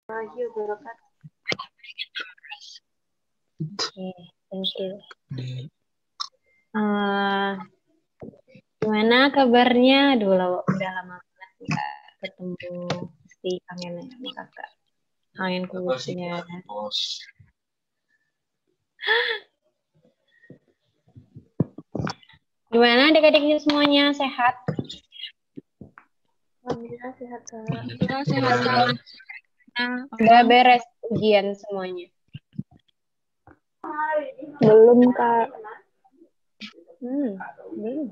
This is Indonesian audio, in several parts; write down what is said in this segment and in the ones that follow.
Warahmatullahi wabarakatuh. Oke, thank you. Gimana kabarnya? Aduh, udah lama banget nggak ketemu. Pasti kangen ya sama kakak. Kangen kubukunya. Gimana adik-adiknya semuanya sehat? Alhamdulillah sehat, Kak. Alhamdulillah sehat, Kak. Udah beres ujian semuanya? Belum, Kak. Belum.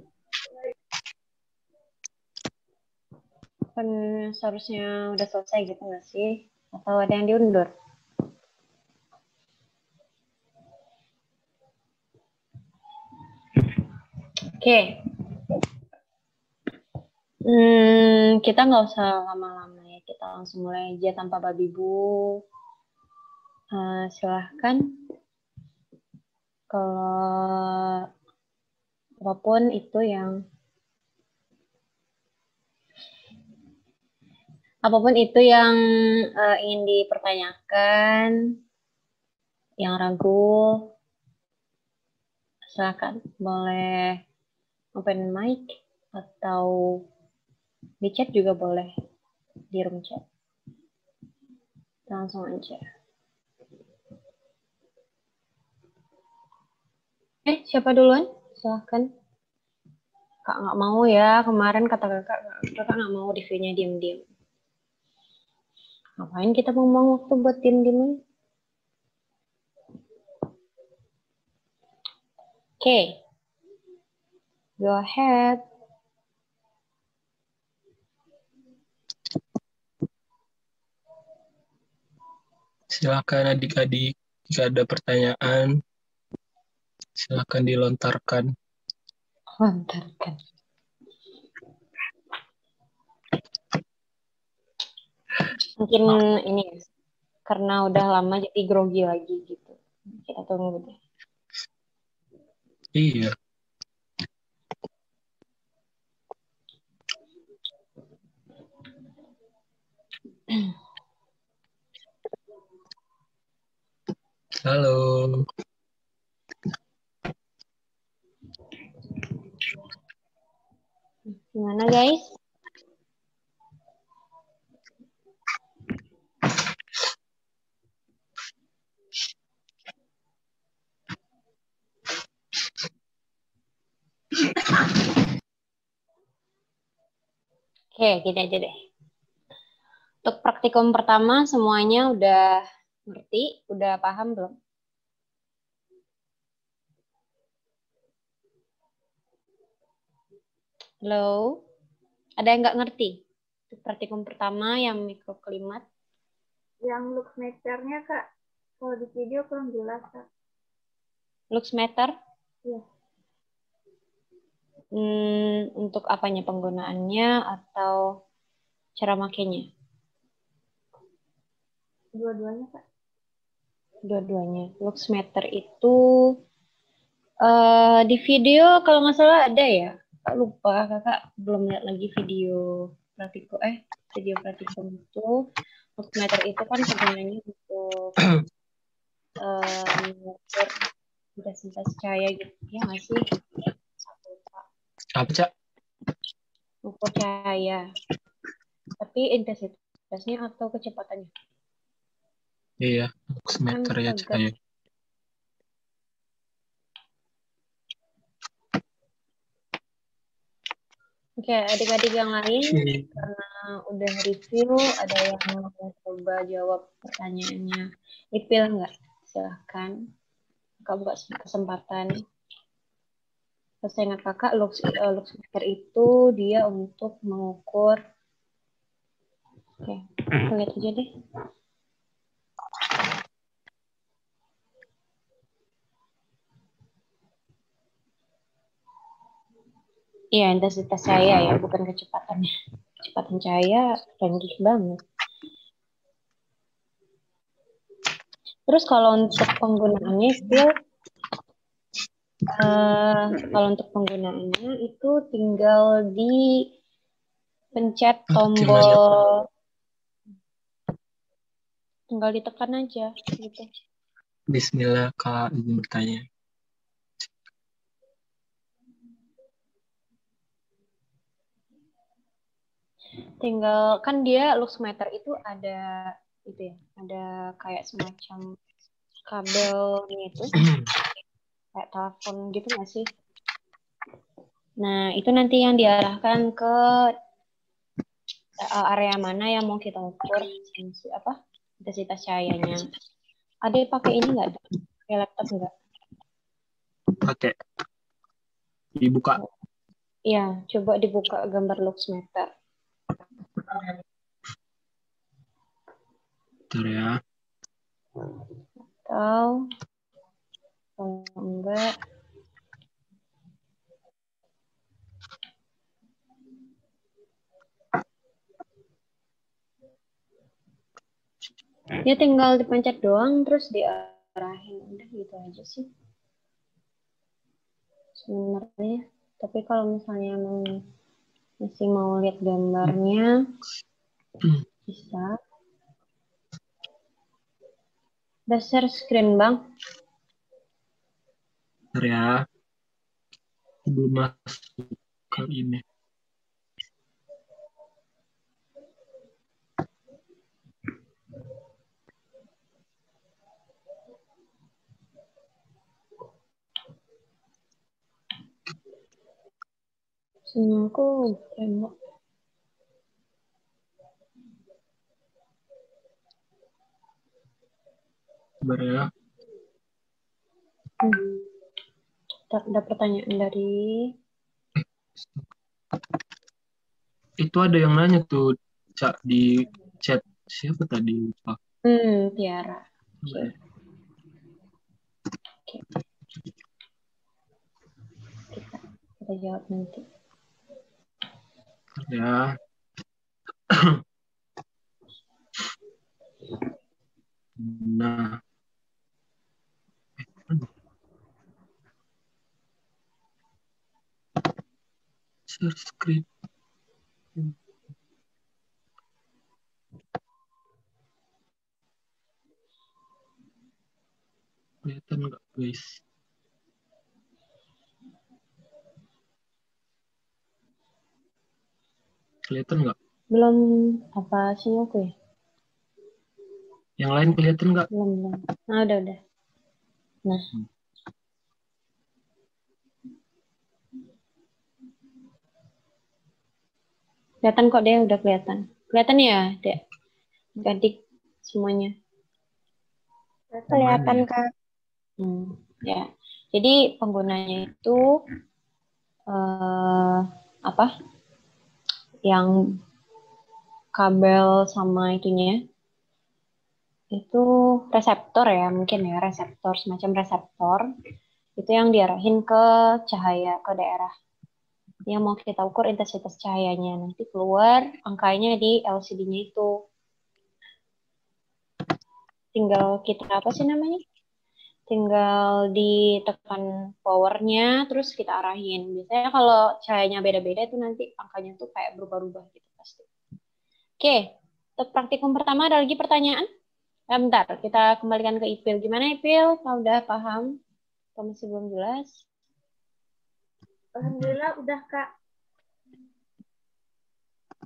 Kan seharusnya udah selesai gitu nggak sih? Atau ada yang diundur? Oke. Kita nggak usah lama-lama ya. Kita langsung mulai aja tanpa babi bu. Silahkan. Kalau apapun itu yang ingin dipertanyakan, yang ragu, silakan. Boleh open mic atau di chat juga boleh, di room chat. Langsung aja. Siapa duluan? Silakan. Kak nggak mau ya, kemarin kata kakak nggak mau reviewnya diam-diam. Ngapain kita buang waktu buat diam-diam? Oke. Go ahead. Silakan adik-adik, jika ada pertanyaan, silakan dilontarkan. Lontarkan. Mungkin ini karena udah lama jadi grogi lagi gitu. Kita tunggu deh. Iya. Halo. Gimana guys? Oke, gini aja deh. Untuk praktikum pertama semuanya udah ngerti, udah paham belum? Halo? Ada yang nggak ngerti? Untuk praktikum pertama yang mikroklimat. Yang lux meternya, Kak. Kalau di video kurang jelas, Kak. Lux meter? Iya. Untuk apanya, penggunaannya atau cara makainya? Dua-duanya, Kak. Dua-duanya. Lux meter itu di video kalau nggak salah ada ya. Kak lupa, kakak belum lihat lagi video praktikum itu. Lux meter itu kan sebenarnya untuk mengukur intensitas cahaya gitu ya nggak sih? Apa, Cak? Ukur cahaya. Tapi intensitasnya atau kecepatannya? Iya, lux meter ya, cahaya. Oke, adik-adik yang lain karena udah review, ada yang mau coba jawab pertanyaannya. Ipil nggak? Silahkan. Kakak buka kesempatan. Saya ingat kakak, lux meter itu dia untuk mengukur. Oke, lihat aja deh. Iya, intensitas cahaya ya, bukan kecepatannya. Kecepatan cahaya tinggi banget. Terus kalau untuk penggunaannya kalau untuk penggunaannya itu tinggal di pencet tombol tinggal ditekan aja gitu. Bismillah, Kak, izin bertanya. Tinggal kan dia Luxmeter itu ada itu ya, ada kayak semacam kabelnya itu kayak telepon gitu nggak sih? Nah, itu nanti yang diarahkan ke area mana yang mau kita ukur intensitas cahayanya. Ada yang pakai ini nggak? Pakai laptop nggak? Pakai. Dibuka. Iya, coba dibuka gambar Luxmeter. Bentar ya. Atau kalau enggak, dia tinggal dipencet doang terus diarahin, udah gitu aja sih sebenarnya. Tapi kalau misalnya masih mau lihat gambarnya bisa. Udah share screen bang. Bentar ya. Belum masuk ke ini. Aku tembak. Bentar ya. Ada pertanyaan dari Itu ada yang nanya tuh, Cak, di chat. Siapa tadi? Lupa. Tiara. Oke. Kita jawab nanti. Ya. Nah. Share screen. Kelihatan nggak, guys? Kelihatan nggak? Belum apa sih aku ya? Yang lain kelihatan nggak? Belum. Nah, udah. Nah. Kelihatan kok dia udah kelihatan. Kelihatan ya, Dek? Adik semuanya. Kelihatan Kak. Ya. Jadi penggunanya itu yang kabel sama itunya itu reseptor ya, mungkin ya, reseptor, semacam reseptor itu yang diarahin ke cahaya, ke daerah yang mau kita ukur intensitas cahayanya. Nanti keluar angkanya di LCD-nya itu. Tinggal kita apa sih namanya? Tinggal ditekan powernya, terus kita arahin. Biasanya kalau cahayanya beda-beda itu nanti angkanya tuh kayak berubah-ubah gitu pasti. Oke, untuk praktikum pertama ada lagi pertanyaan? Bentar, kita kembalikan ke Ipil. Gimana Ipil? Kau udah paham? Atau masih belum jelas? Alhamdulillah udah Kak.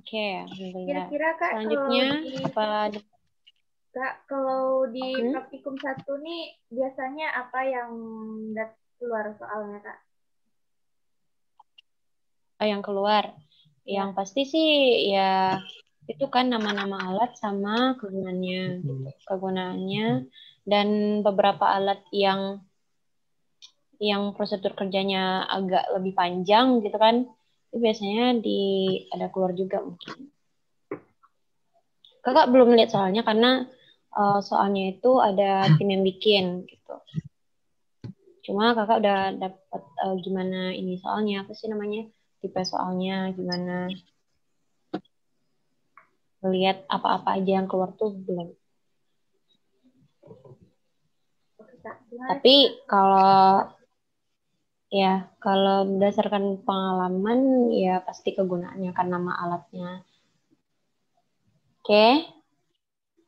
Oke, alhamdulillah. Kira-kira Kak, selanjutnya apa? Kak, kalau di praktikum 1 nih biasanya apa yang keluar soalnya Kak? Yang keluar? Yang pasti sih ya itu kan nama-nama alat sama kegunaannya, gitu. Kegunaannya dan beberapa alat yang prosedur kerjanya agak lebih panjang gitu kan, itu biasanya ada keluar juga mungkin. Kakak belum lihat soalnya karena soalnya itu ada tim yang bikin gitu. Cuma kakak udah dapat gimana ini soalnya, apa sih namanya, tipe soalnya gimana, lihat apa-apa aja yang keluar tuh belum. Tapi kalau berdasarkan pengalaman ya pasti kegunaannya kan nama alatnya. Oke.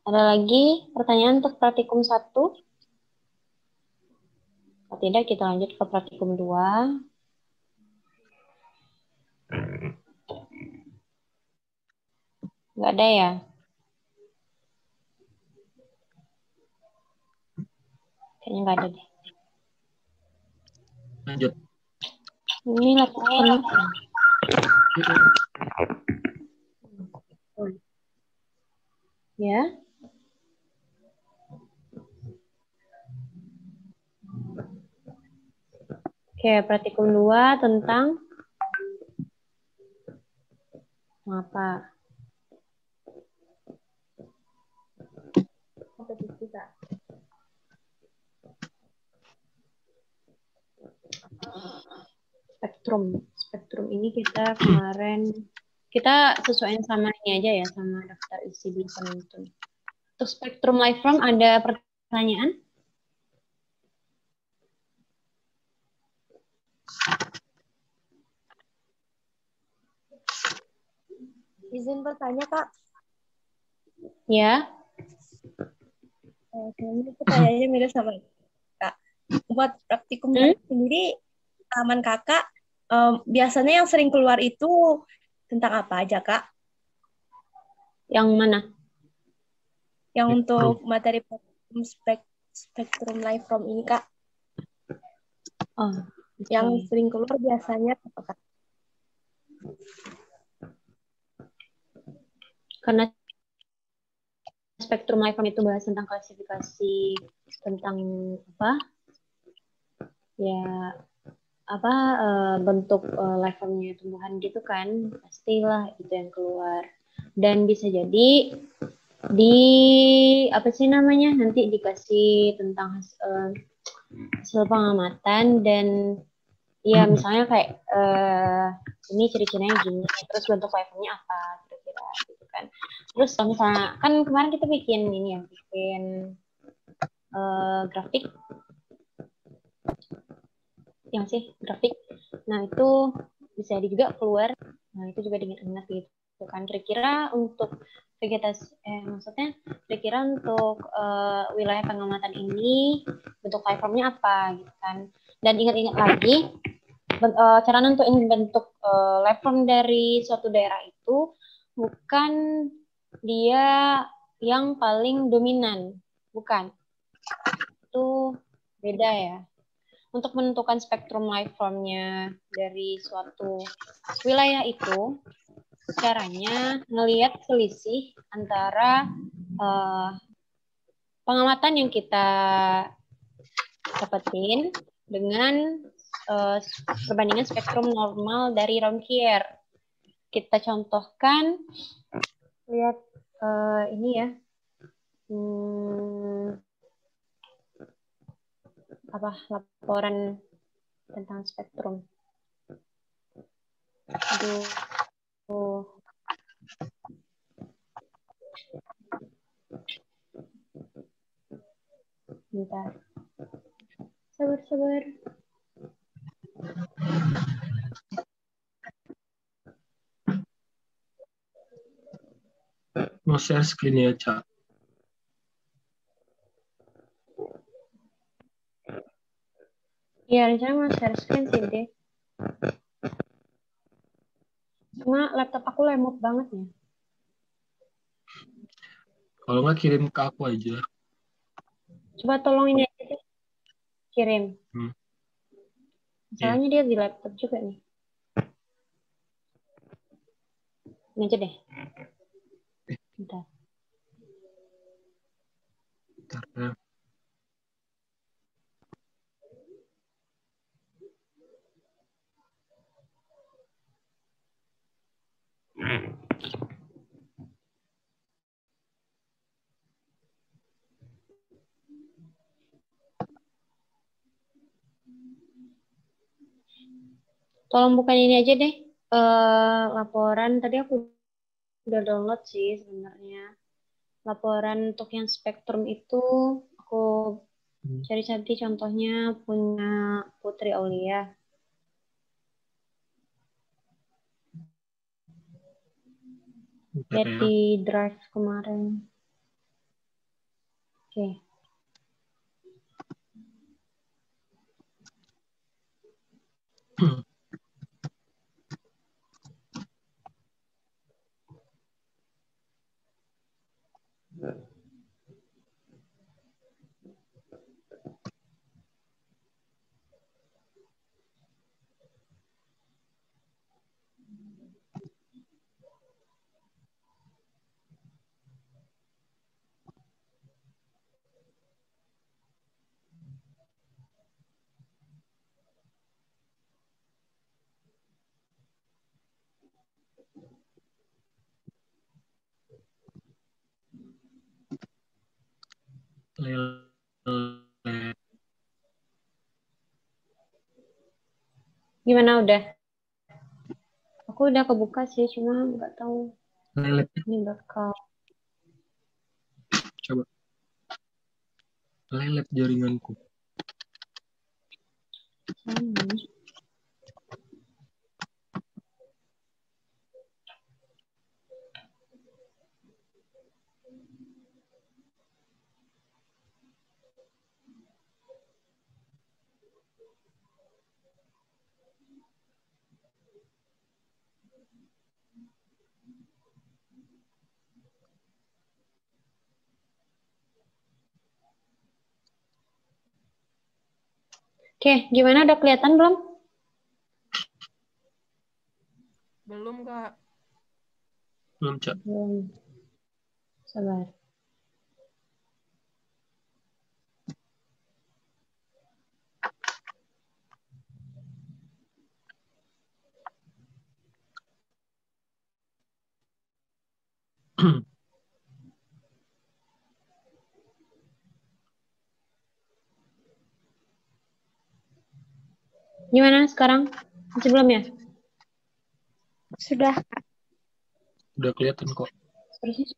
Ada lagi pertanyaan untuk praktikum 1? Kalau tidak, kita lanjut ke praktikum 2. Nggak ada ya? Kayaknya nggak ada deh. Lanjut. Ini laptop kenapa? Ya. Oke, praktikum 2 tentang apa? Kompetisi, Kak. Spektrum ini kita kemarin kita sesuaiin sama ini aja ya, sama daftar isi di penuntun. Untuk spektrum Liveform ada pertanyaan? Izin bertanya, Kak. Ya. Ini pertanyaannya mirip sama Kak. Buat praktikum sendiri, pengalaman Kakak, biasanya yang sering keluar itu tentang apa aja, Kak? Yang mana? Yang untuk materi spektrum Liveform ini, Kak. Oh, Yang sering keluar biasanya apa, Kak? Karena spektrum Liveform itu bahas tentang klasifikasi tentang apa? Ya, apa bentuk liveformnya tumbuhan gitu kan, pastilah itu yang keluar. Dan bisa jadi di apa sih namanya nanti dikasih tentang hasil pengamatan dan ya misalnya kayak ini ciri-cirinya gini, terus bentuk liveformnya apa kira-kira gitu kan. Terus kalau misalnya kan kemarin kita bikin ini ya, bikin grafik yang sih grafik. Nah itu bisa juga keluar. Nah itu juga diingat gitu kan. Kira-kira untuk vegetasi, maksudnya kira-kira untuk wilayah pengamatan ini bentuk liveformnya apa gitu kan. Dan ingat-ingat lagi cara nentuin bentuk liveform dari suatu daerah itu bukan dia yang paling dominan, bukan. Itu beda ya. Untuk menentukan spektrum liveformnya dari suatu wilayah itu, caranya ngelihat selisih antara pengamatan yang kita dapetin dengan perbandingan spektrum normal dari Raunkier. Kita contohkan, lihat ini ya, laporan tentang spektrum. Bentar. Sabar. Mau share screen ya, Cak. Iya, rencana mau share screen sih, deh. Cuma laptop aku lemot banget ya. Kalau nggak kirim ke aku aja. Coba tolong ini aja deh. Kirim. Soalnya dia di laptop juga nih. Ini aja deh. Bentar. Ya. Tolong bukan ini aja deh. Laporan tadi aku udah download sih sebenarnya. Laporan untuk yang spektrum itu aku cari-cari contohnya punya Putri Aulia. Lihat di drive kemarin. Oke. Lelet. Gimana udah? Aku udah kebuka sih, cuma nggak tahu Lelet. ini bakal. Coba. Lelet jaringanku. Oke, gimana udah kelihatan belum? Belum, Kak. Belum, Cak. Belum. Sabar. Gimana sekarang? Masih belum ya? Sudah. Udah kelihatan kok. Terusnya.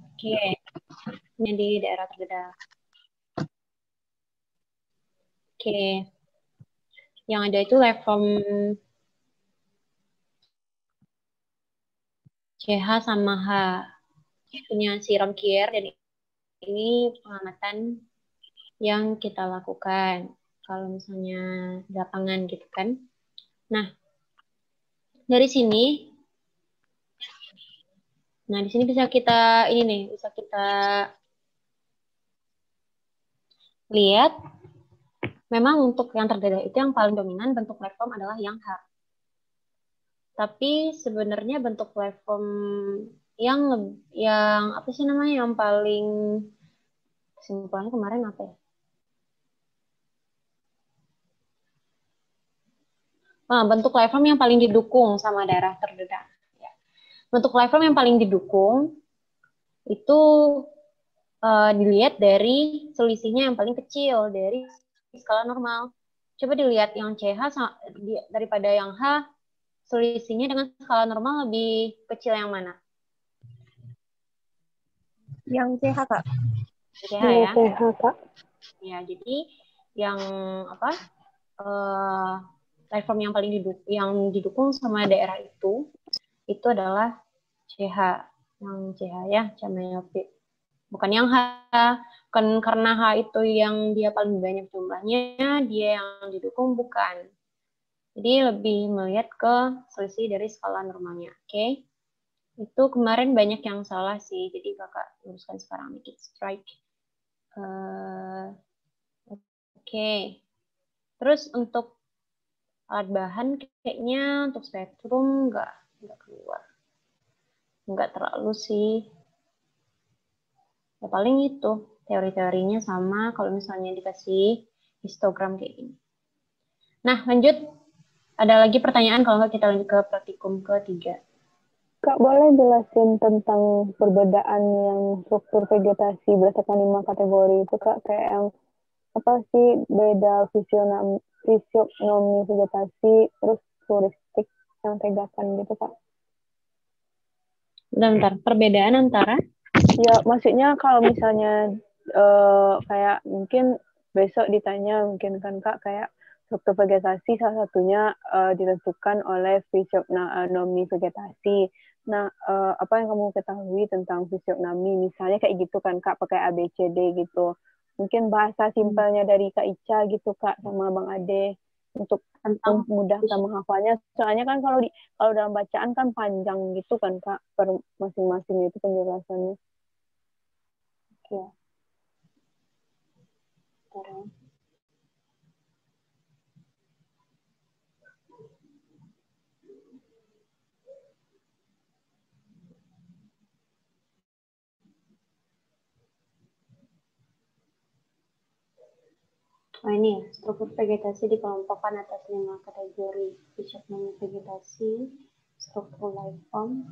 Oke. Ini di daerah terdekat. Oke. Yang ada itu waveform CH sama H. Punya si Ramkier, dan ini pengamatan yang kita lakukan kalau misalnya di lapangan gitu kan. Nah, dari sini, di sini bisa kita bisa kita lihat. Memang untuk yang terdedah itu yang paling dominan bentuk waveform adalah yang H. Tapi sebenarnya bentuk waveform yang apa sih namanya, yang paling kesimpulannya kemarin apa ya? Bentuk waveform yang paling didukung sama daerah terdedah. Ya. Bentuk waveform yang paling didukung itu dilihat dari selisihnya yang paling kecil dari skala normal. Coba dilihat yang CH daripada yang H, selisihnya dengan skala normal lebih kecil yang mana? Yang CH, Kak. CH ya. CH, Kak. Ya, jadi yang apa? Waveform yang paling didukung sama daerah itu adalah CH, yang CH ya, chamaeopi. Bukan yang H, kan karena H itu yang dia paling banyak jumlahnya, dia yang didukung bukan. Jadi lebih melihat ke selisih dari skala normalnya, oke? Itu kemarin banyak yang salah sih, jadi kakak luruskan sekarang dikit strike. Oke. Terus untuk alat bahan kayaknya untuk spektrum nggak keluar. Nggak terlalu sih. Ya paling itu teori-teorinya sama kalau misalnya dikasih histogram kayak gini. Nah, lanjut. Ada lagi pertanyaan kalau nggak kita lanjut ke praktikum ketiga. Kak, boleh jelasin tentang perbedaan yang struktur vegetasi berdasarkan 5 kategori itu, Kak? Kayak yang apa sih beda fisionomi vegetasi, terus floristik yang tegakan gitu, Kak? Bentar, perbedaan antara? Ya, maksudnya kalau misalnya kayak mungkin besok ditanya mungkin kan, Kak, kayak struktur vegetasi salah satunya ditentukan oleh fisionomi vegetasi. Nah, apa yang kamu ketahui tentang fisiognomi? Misalnya kayak gitu kan, Kak, pakai ABCD gitu. Mungkin bahasa simpelnya dari Kak Ica gitu, Kak, sama Bang Ade untuk Tentang memudahkan menghafalnya. Soalnya kan kalau dalam bacaan kan panjang gitu kan, Kak, per masing-masing itu penjelasannya. Oke. Terus. Oh ini ya, struktur vegetasi dikelompokkan atas 5 kategori: fisiognomi vegetasi, struktur life form.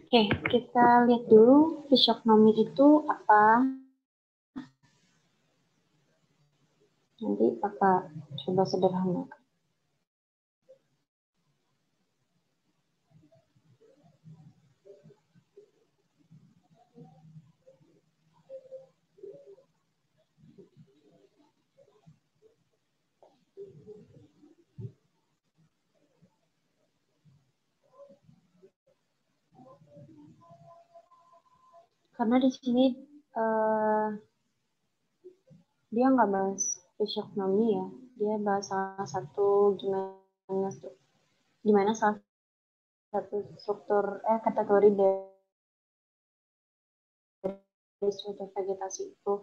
Oke, kita lihat dulu fisiognomi itu apa. Nanti Kakak coba sederhanakan. Karena di sini dia nggak bahas fisiognomi ya, dia bahas salah satu gimana salah satu struktur kategori dari struktur vegetasi itu.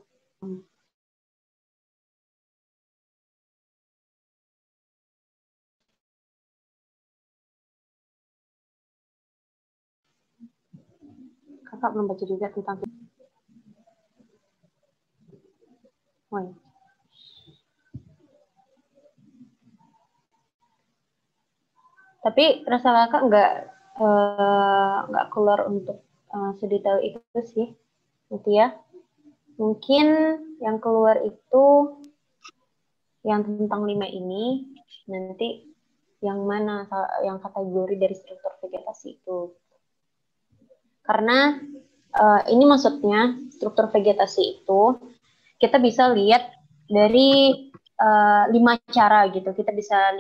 Kakak belum baca juga tentang tapi rasa kakak nggak keluar untuk sedetail itu sih, gitu ya. Mungkin yang keluar itu yang tentang 5 ini, nanti yang mana yang kategori dari struktur vegetasi itu. Karena ini maksudnya struktur vegetasi itu kita bisa lihat dari 5 cara gitu. Kita bisa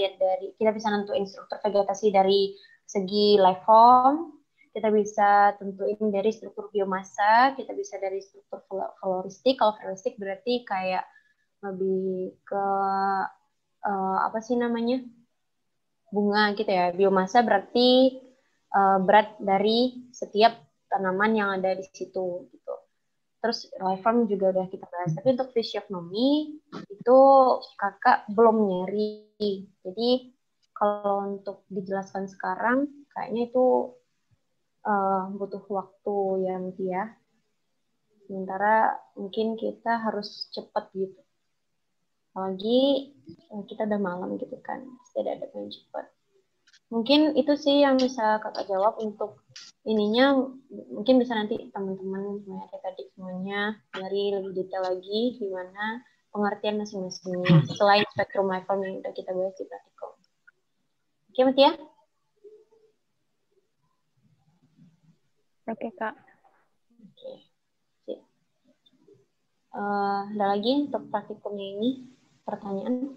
nentuin struktur vegetasi dari segi life form, kita bisa tentuin dari struktur biomasa, kita bisa dari struktur floristik. Kalau floristik berarti kayak lebih ke apa sih namanya, bunga gitu ya. Biomasa berarti berat dari setiap tanaman yang ada di situ gitu. Terus life form juga udah kita bahas. Tapi untuk fisiognomi itu kakak belum nyari. Jadi kalau untuk dijelaskan sekarang kayaknya itu butuh waktu ya Miti ya. Sementara mungkin kita harus cepat gitu. Apalagi kita udah malam gitu kan. Tidak ada yang cepat. Mungkin itu sih yang bisa kakak jawab untuk ininya. Mungkin bisa nanti teman-teman semuanya tadi semuanya nyari lebih detail lagi gimana pengertian masing-masingnya selain spektrum life form yang udah kita bahas di praktikum. Oke, Mati ya? Oke, Kak. Oke. Ada lagi untuk praktikumnya ini pertanyaan?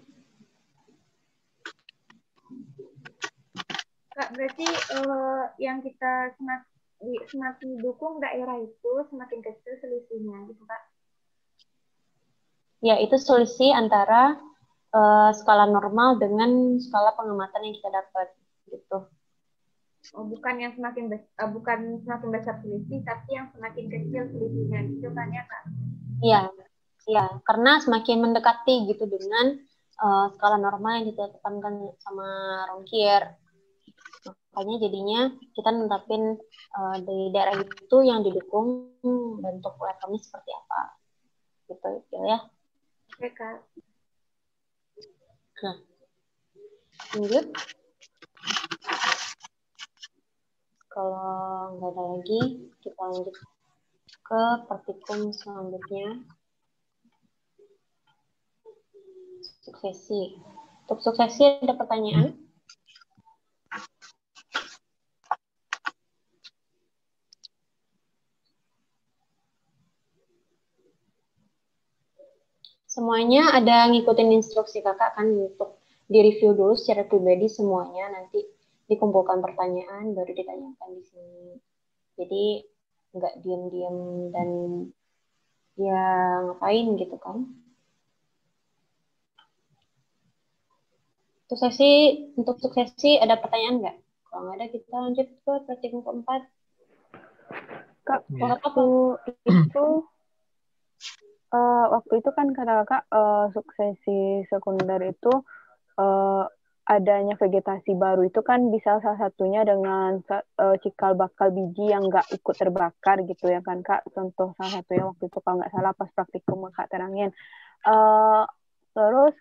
Kak, berarti yang kita semakin dukung daerah itu semakin kecil selisihnya gitu, Kak? Ya, itu selisih antara skala normal dengan skala pengamatan yang kita dapat gitu. Oh, bukan yang bukan semakin besar selisih, tapi yang semakin kecil selisihnya gitu kan ya, Kak? Iya, karena semakin mendekati gitu dengan skala normal yang ditetapkan sama Ronkier. Makanya jadinya kita nentuin di daerah itu yang didukung bentuk levelnya seperti apa. Gitu ya. Oke, Kak. Nah, lanjut. Kalau nggak ada lagi, kita lanjut ke praktikum selanjutnya. Suksesi. Untuk suksesi ada pertanyaan? Semuanya ada ngikutin instruksi kakak kan untuk di-review dulu secara pribadi semuanya, nanti dikumpulkan pertanyaan baru ditanyakan di sini. Jadi nggak diam-diam dan ya ngapain gitu kan. Untuk suksesi ada pertanyaan nggak? Kalau nggak ada kita lanjut ke praktikum keempat. Kak, Ya. waktu itu kan kata kakak suksesi sekunder itu adanya vegetasi baru itu kan bisa salah satunya dengan cikal bakal biji yang nggak ikut terbakar gitu ya kan Kak. Contoh salah satunya waktu itu kalau nggak salah pas praktikum Kak terangin. Terus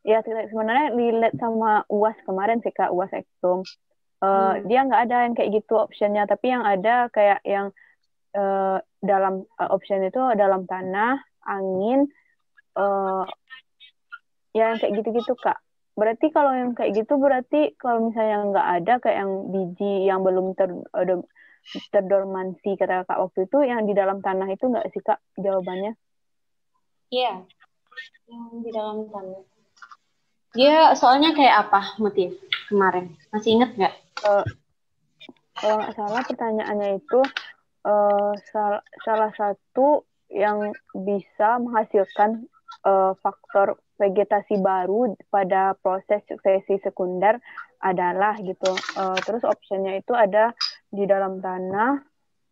ya sebenarnya relate sama UAS kemarin sih Kak, UAS Ektum. Dia nggak ada yang kayak gitu optionnya, tapi yang ada kayak yang dalam option itu dalam tanah, angin, ya yang kayak gitu-gitu Kak. Berarti kalau yang kayak gitu berarti kalau misalnya nggak ada kayak yang biji yang belum terdormansi kata Kak waktu itu yang di dalam tanah itu nggak sih Kak jawabannya? Iya, yang di dalam tanah. Dia soalnya kayak apa motif kemarin? Masih inget nggak? Kalau nggak salah pertanyaannya itu salah satu yang bisa menghasilkan faktor vegetasi baru pada proses suksesi sekunder adalah gitu. Terus optionnya itu ada di dalam tanah,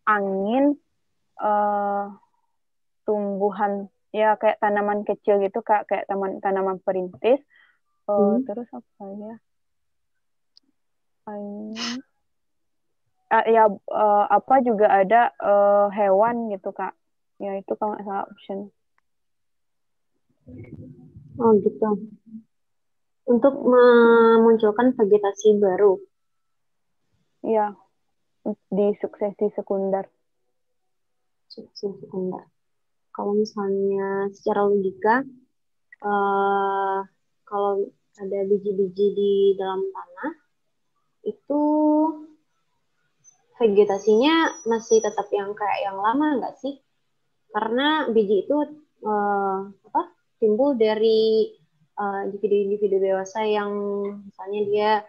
angin, tumbuhan ya kayak tanaman kecil gitu Kak, kayak tanaman perintis. Terus apa ya? Apa juga ada hewan gitu Kak. Ya itu kalau nggak salah option. Oh gitu. Untuk memunculkan vegetasi baru. Iya, di suksesi sekunder. Suksesi sekunder. Kalau misalnya secara logika, kalau ada biji-biji di dalam tanah, itu vegetasinya masih tetap yang kayak yang lama nggak sih? Karena biji itu timbul dari individu-individu dewasa yang misalnya dia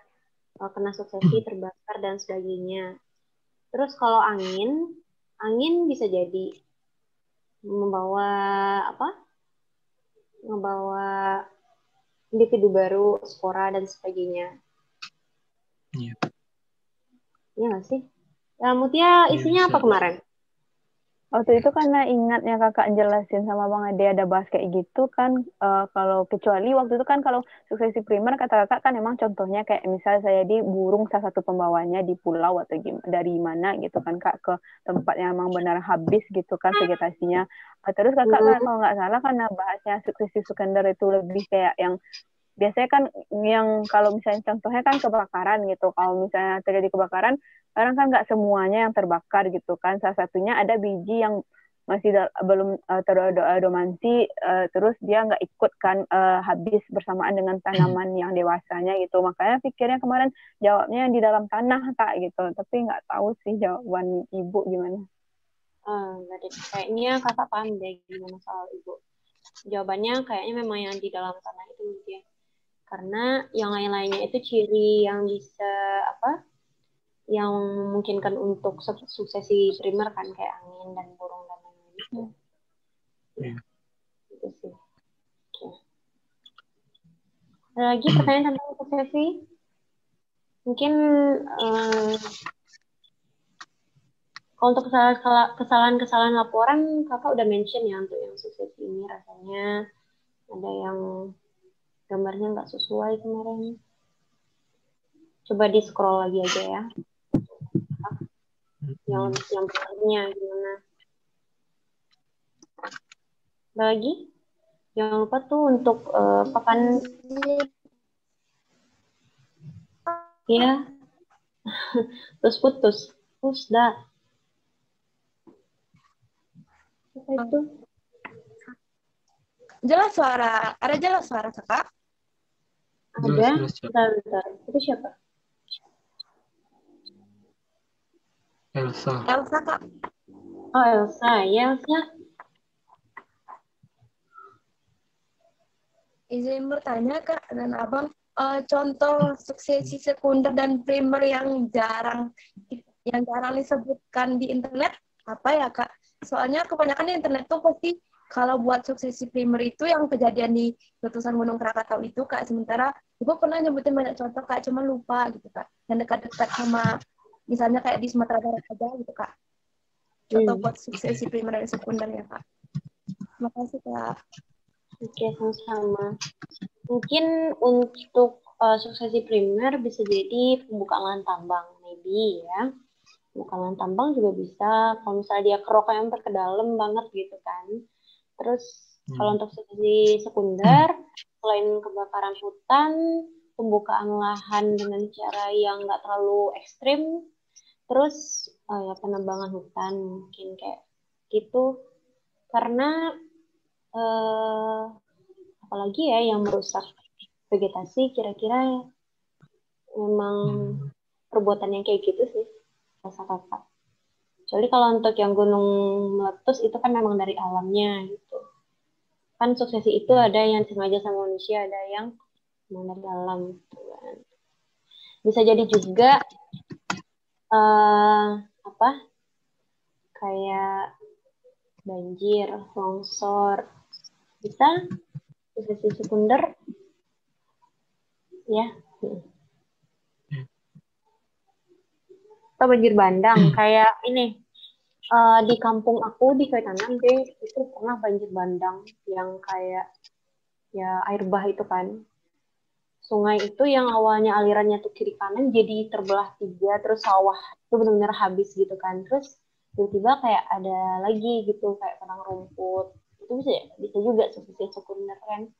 kena suksesi, terbakar dan sebagainya. Terus kalau angin bisa jadi membawa individu baru, spora dan sebagainya. Iya. Iya nggak sih? Mutia isinya apa kemarin? Waktu itu karena ingatnya kakak jelasin sama Bang Ade ada bahas kayak gitu kan, kalau kecuali waktu itu kan kalau suksesi primer kata kakak kan emang contohnya kayak misalnya saya di burung salah satu pembawanya di pulau atau dari mana gitu kan Kak ke tempat yang emang benar habis gitu kan vegetasinya. Terus kakak kan kalau nggak salah karena bahasnya suksesi sekunder itu lebih kayak yang biasanya kan yang kalau misalnya contohnya kan kebakaran gitu. Kalau misalnya terjadi kebakaran, kadang kan nggak semuanya yang terbakar gitu kan. Salah satunya ada biji yang masih belum terdomansi, terus dia nggak ikut kan habis bersamaan dengan tanaman yang dewasanya gitu. Makanya pikirnya kemarin jawabnya yang di dalam tanah Kak gitu. Tapi nggak tahu sih jawaban Ibu gimana. Kayaknya kakak paham deh gimana soal Ibu. Jawabannya kayaknya memang yang di dalam tanah itu ya. Karena yang lain-lainnya itu ciri yang bisa yang memungkinkan untuk suksesi primer kan kayak angin dan burung dan lain-lain itu. Itu sih. Okay. Ada lagi pertanyaan tentang suksesi? Mungkin kalau untuk kesalahan laporan kakak udah mention ya untuk yang suksesi ini rasanya ada yang gambarnya nggak sesuai kemarin. Coba di scroll lagi aja ya. Yang benarnya gimana? Ada lagi? Jangan lupa tuh untuk papan ya. Terus putus dah. Apa itu? Ada jelas suara kakak? Ada. Bentar. Itu siapa? Elsa Kak. Oh Elsa, ya Elsa. Izin bertanya Kak dan Abang, contoh suksesi sekunder dan primer yang jarang disebutkan di internet apa ya Kak? Soalnya kebanyakan di internet tuh pasti kalau buat suksesi primer itu yang kejadian di letusan Gunung Krakatau itu Kak, sementara Ibu pernah nyebutin banyak contoh Kak, cuma lupa gitu Kak. Yang dekat-dekat sama misalnya kayak di Sumatera Barat aja gitu Kak. Contoh buat suksesi primer dan sekunder ya Kak. Terima kasih Kak. Oke, sama-sama. Mungkin untuk suksesi primer bisa jadi pembukaan lahan tambang, maybe ya. Pembukaan lahan tambang juga bisa, kalau misalnya dia keroknya sampai ke dalam banget gitu kan. Terus kalau untuk suksesi sekunder, selain kebakaran hutan, pembukaan lahan dengan cara yang nggak terlalu ekstrim, terus ya penebangan hutan mungkin kayak gitu. Karena apalagi ya yang merusak vegetasi, kira-kira memang perbuatan yang kayak gitu sih rasa kakak. Kecuali kalau untuk yang gunung meletus itu kan memang dari alamnya gitu. Kan suksesi itu ada yang sengaja sama manusia, ada yang memang dari alam gitu kan. Bisa jadi juga kayak banjir, longsor, bisa suksesi sekunder ya. Atau banjir bandang kayak ini di kampung aku di Kaitanam deh itu pernah banjir bandang yang kayak ya air bah itu kan, sungai itu yang awalnya alirannya tuh kiri kanan jadi terbelah 3, terus sawah itu benar-benar habis gitu kan, terus tiba-tiba kayak ada lagi gitu kayak padang rumput, itu bisa juga suksesi sekunder kan,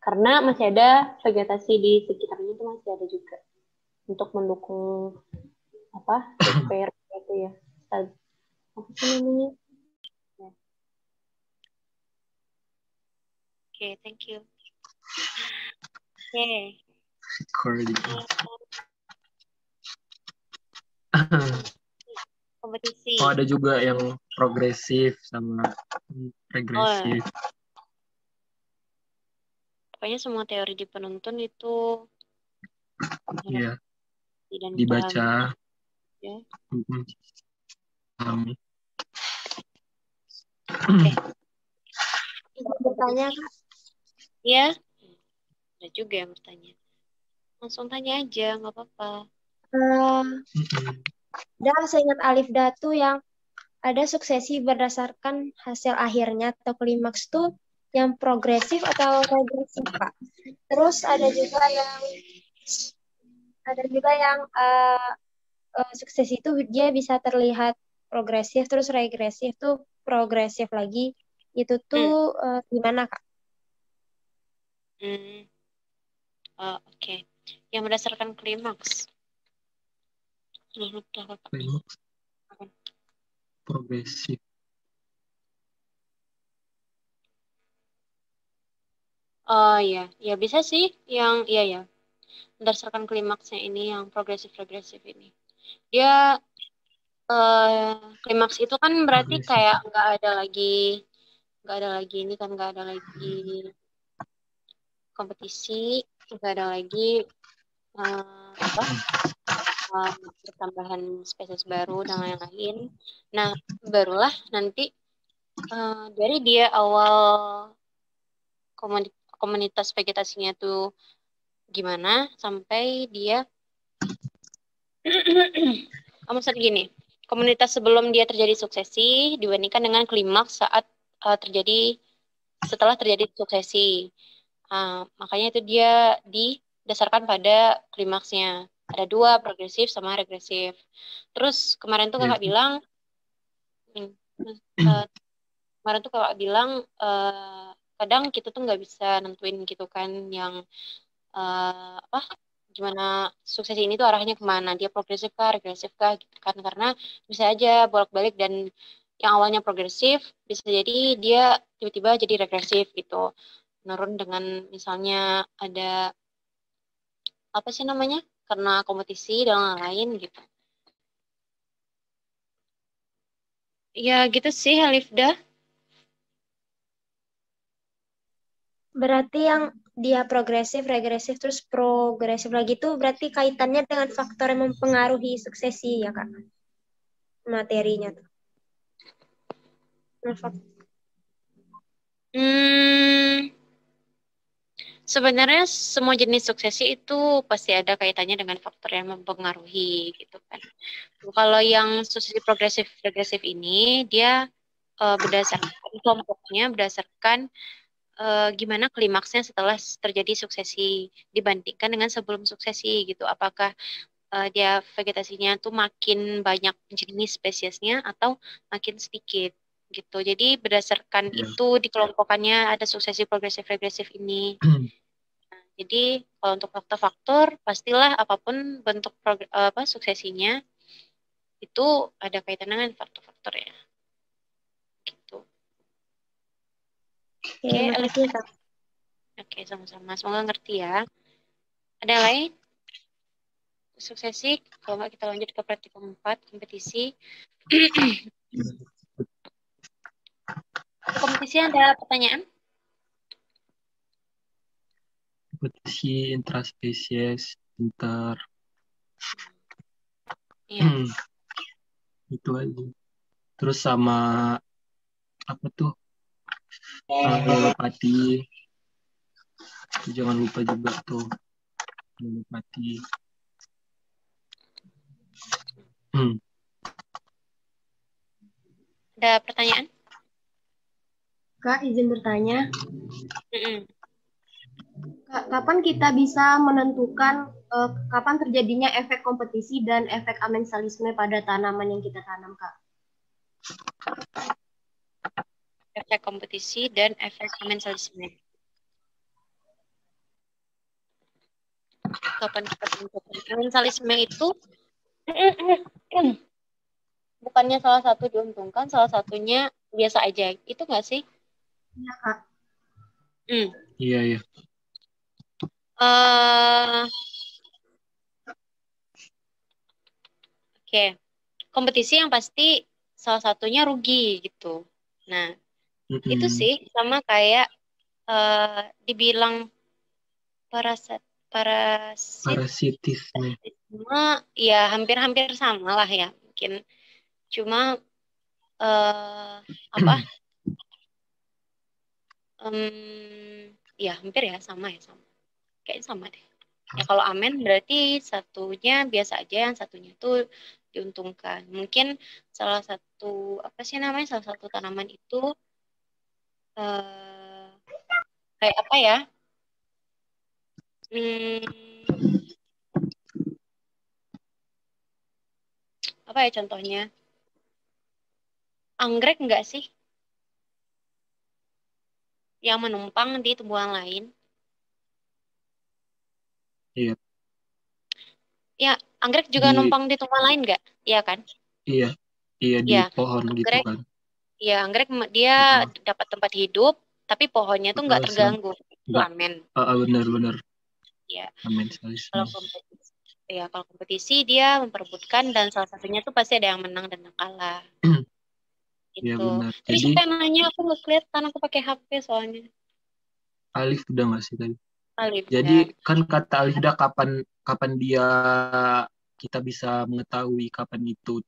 karena masih ada vegetasi di sekitarnya itu masih ada juga untuk mendukung repair itu ya, apa sih namanya? Oke, thank you. Oke. Kompetisi. Oh, ada juga yang progresif sama regresif. Pokoknya semua teori di penuntun itu Iya. Dibaca. Ya. Oke. Bertanya Kak? Iya. Ada juga yang bertanya. Langsung tanya aja, nggak apa-apa. Saya ingat Alif Datu yang ada suksesi berdasarkan hasil akhirnya atau klimaks tuh yang progresif atau regresif Kak. Terus ada juga yang sukses itu dia bisa terlihat progresif, terus regresif tuh progresif lagi. Itu tuh gimana Kak? Oke. Yang berdasarkan klimaks. Klimaks. Progresif. Oh iya, ya bisa sih yang iya berdasarkan klimaksnya ini yang progresif ini. Dia klimaks itu kan berarti progresif. Kayak nggak ada lagi kompetisi, nggak ada lagi pertambahan spesies baru dan lain-lain. Nah, barulah nanti dari dia awal komunitas vegetasinya tuh gimana sampai dia maksud gini, komunitas sebelum dia terjadi suksesi dibandingkan dengan klimaks saat setelah terjadi suksesi. Makanya itu dia didasarkan pada klimaksnya. Ada 2, progresif sama regresif. Terus kemarin tuh kakak bilang kadang kita tuh nggak bisa nentuin gitu kan yang gimana sukses ini tuh arahnya kemana, dia progresif kah, regresif kah gitu kan, karena bisa aja bolak-balik dan yang awalnya progresif bisa jadi dia tiba-tiba jadi regresif gitu, menurun dengan misalnya ada apa sih namanya karena kompetisi dan lain-lain gitu. Ya gitu sih Halifda. Berarti yang dia progresif, regresif, terus progresif lagi itu berarti kaitannya dengan faktor yang mempengaruhi suksesi ya Kak? Materinya tuh. Sebenarnya semua jenis suksesi itu pasti ada kaitannya dengan faktor yang mempengaruhi gitu kan. Kalau yang suksesi progresif regresif ini dia berdasarkan kelompoknya berdasarkan gimana klimaksnya setelah terjadi suksesi dibandingkan dengan sebelum suksesi gitu. Apakah dia vegetasinya tuh makin banyak jenis spesiesnya atau makin sedikit gitu. Jadi berdasarkan itu dikelompokkannya ada suksesi progresif regresif ini. Jadi kalau untuk faktor-faktor pastilah apapun bentuk suksesinya itu ada kaitan dengan faktor-faktornya. Gitu. Oke, Oke, sama-sama. Semoga ngerti ya. Ada lain? Suksesi, kalau nggak kita lanjut ke praktikum 4, kompetisi. Kompetisi ada pertanyaan? Kompetisi intraspesies, inter. Iya. Itu aja. Terus sama apa tuh? Allelopati. Jangan lupa juga tuh. Allelopati. Ada pertanyaan? Kak, izin bertanya. Kak, kapan kita bisa menentukan kapan terjadinya efek kompetisi dan efek amensalisme pada tanaman yang kita tanam, Kak? Efek kompetisi dan efek amensalisme. Kapan kita tentukan? Amensalisme itu bukannya salah satu diuntungkan, salah satunya biasa aja. Itu nggak sih? Iya, Kak. Iya. Oke. Kompetisi yang pasti salah satunya rugi gitu. Nah, itu sih sama kayak dibilang parasitisme. Ya hampir-hampir sama lah ya mungkin. Cuma ya hampir ya sama. Kayaknya sama deh. Ya kalau amen berarti satunya biasa aja, yang satunya tuh diuntungkan. Mungkin salah satu salah satu tanaman itu kayak apa ya? Apa ya contohnya? Anggrek enggak sih? Yang menumpang di tumbuhan lain. Iya. Ya, anggrek juga numpang di tumbuhan lain enggak? Iya kan? Iya di pohon anggrek, gitu kan. Iya, anggrek dia dapat tempat hidup, tapi pohonnya tuh nggak terganggu. Itu amen. Benar. Iya. Amen. Kalau kompetisi dia memperebutkan dan salah satunya tuh pasti ada yang menang dan yang kalah. Gitu. Iya benar. Terus siapa yang nanya? Aku nggak kelihatan, aku pakai HP soalnya. Alif udah nggak sih tadi? Alif. Jadi kan kata Alifda kapan dia kita bisa mengetahui kapan itu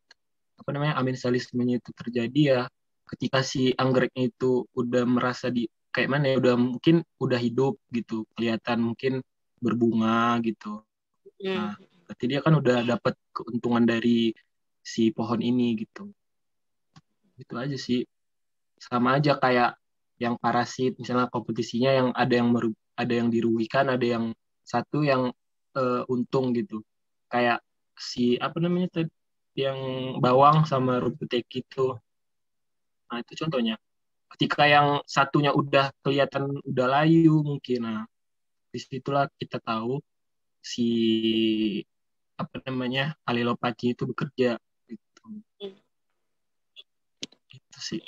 amensalismenya itu terjadi ya ketika si anggreknya itu udah merasa kayak mana ya, mungkin udah hidup gitu, kelihatan mungkin berbunga gitu. Nah, berarti dia kan udah dapat keuntungan dari si pohon ini gitu. Itu aja sih. Sama aja kayak yang parasit, misalnya kompetisinya yang ada yang dirugikan, ada yang satu yang untung gitu. Kayak si yang bawang sama rumput itu. Nah, itu contohnya. Ketika yang satunya udah kelihatan udah layu mungkin, nah disitulah kita tahu si allelopati itu bekerja gitu. Itu sih.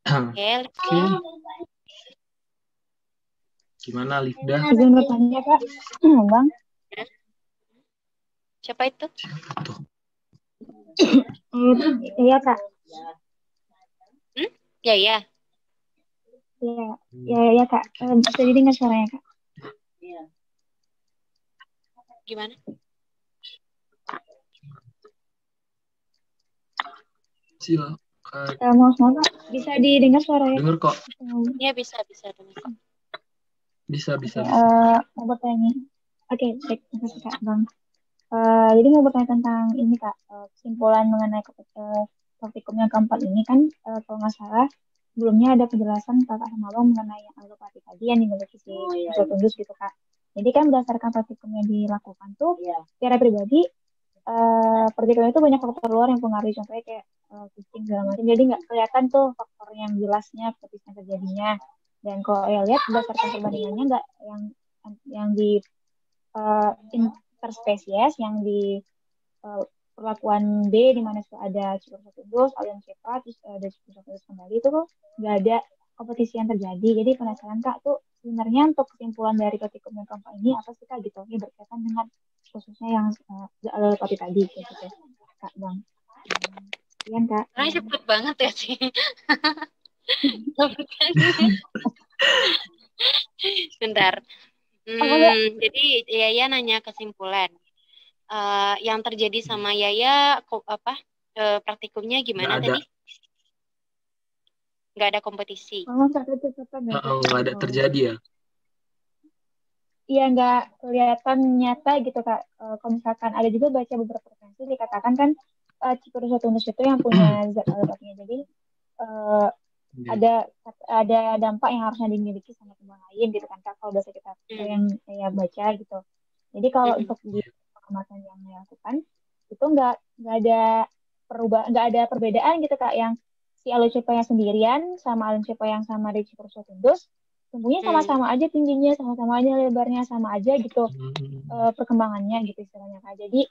Oke. Gimana Alifda? Izin bertanya Kak, Bang. Siapa itu? Iya Kak. Ya. Ya Kak. Bisa didengar suaranya Kak? Gimana? Silakan. Maaf Kak, bisa didengar suaranya? Dengar kok. Iya bisa dengar kok. Bisa. Mau bertanya. Oke, baik. Makasih Kak, Bang. Jadi mau bertanya tentang ini Kak, kesimpulan mengenai praktikum yang keempat ini kan, kalau nggak salah, sebelumnya ada penjelasan Kakak sama Bang mengenai yang alopati tadi yang dimiliki si Tundus gitu Kak. Jadi kan berdasarkan praktikum yang dilakukan tuh, secara pribadi, praktikum itu banyak faktor luar yang mempengaruhi, contohnya kayak kucing segala macam. Jadi nggak kelihatan tuh faktor yang jelasnya seperti yang terjadinya. Dan kalau ya lihat berdasarkan perbandingannya nggak yang di interspesies yang di perlakuan B di mana ada Ciprus alian cepat, terus ada Ciprus kembali itu tuh nggak ada kompetisi yang terjadi. Jadi penasaran Kak tuh sebenarnya untuk kesimpulan dari praktikum yang keempat ini apa sih Kak gitu? Ini berkaitan dengan khususnya yang topik tadi gitu Kak Bang. Sekian Kak. Karena cepet banget ya sih. Bentar. Jadi Yaya nanya kesimpulan. Yang terjadi sama Yaya praktikumnya gimana tadi? Nggak ada kompetisi. Nggak ada terjadi ya? Iya, nggak kelihatan nyata gitu Kak. Kalau misalkan ada juga baca beberapa referensi dikatakan kan Ciprus Tundus itu yang punya zat alopatinya. Jadi ada dampak yang harusnya dimiliki sama teman lain gitu kan Kak. Kalau bahasa kita yang saya baca gitu. Jadi kalau untuk di pengamatan yang dilakukan itu nggak ada nggak ada perbedaan gitu Kak, yang si alocepa yang sendirian sama alocepa yang sama di Ciprus Tundus tumbuhnya sama-sama aja tingginya, sama-sama aja lebarnya, sama aja gitu perkembangannya gitu istilahnya Kak. Jadi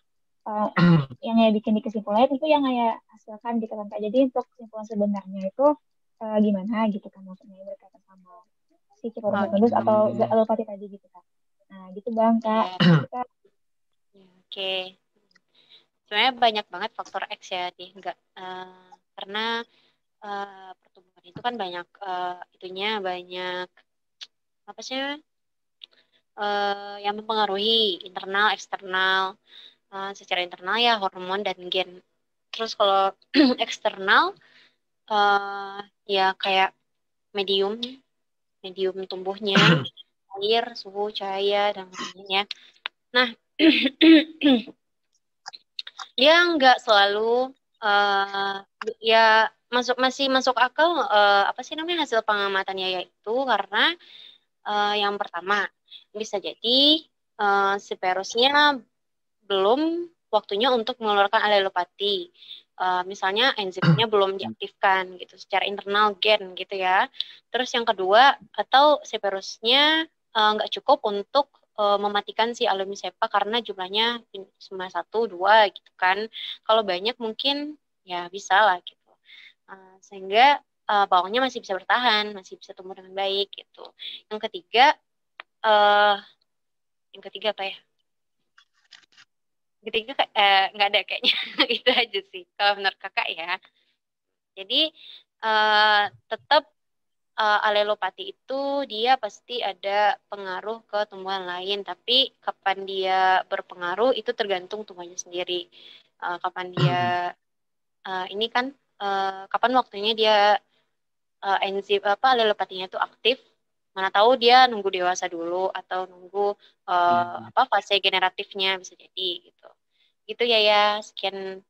yang saya bikin di kesimpulannya itu yang saya hasilkan gitu kan Kak. Jadi untuk kesimpulan sebenarnya itu gimana gitu kan, maksudnya berkaitan sama si Ciprus Tundus atau alopati tadi gitu Kak. Nah gitu Bang Kak. Oke. Sebenarnya banyak banget faktor X ya, karena pertumbuhan itu kan banyak banyak apa sih yang mempengaruhi internal, eksternal. Secara internal ya hormon dan gen. Terus kalau eksternal ya kayak medium tumbuhnya, air, suhu, cahaya dan lain-lainnya. Nah, dia nggak selalu ya masih masuk akal apa sih namanya hasil pengamatannya, yaitu karena yang pertama bisa jadi Severusnya belum waktunya untuk mengeluarkan alelopati. Misalnya enzimnya belum diaktifkan gitu secara internal gen gitu ya. Terus yang kedua, atau Severusnya nggak cukup untuk mematikan si Alomicepa karena jumlahnya cuma 1-2 gitu kan. Kalau banyak mungkin ya bisa lah gitu. Sehingga bawangnya masih bisa bertahan, masih bisa tumbuh dengan baik gitu. Yang ketiga apa ya? Ketiga nggak ada kayaknya. Itu aja sih kalau menurut kakak ya. Jadi tetap alelopati itu dia pasti ada pengaruh ke tumbuhan lain, tapi kapan dia berpengaruh itu tergantung tumbuhannya sendiri. Kapan dia ini kan kapan waktunya dia enzim alelopatinya itu aktif. Mana tahu dia nunggu dewasa dulu atau nunggu fase generatifnya, bisa jadi gitu. Gitu ya. Sekian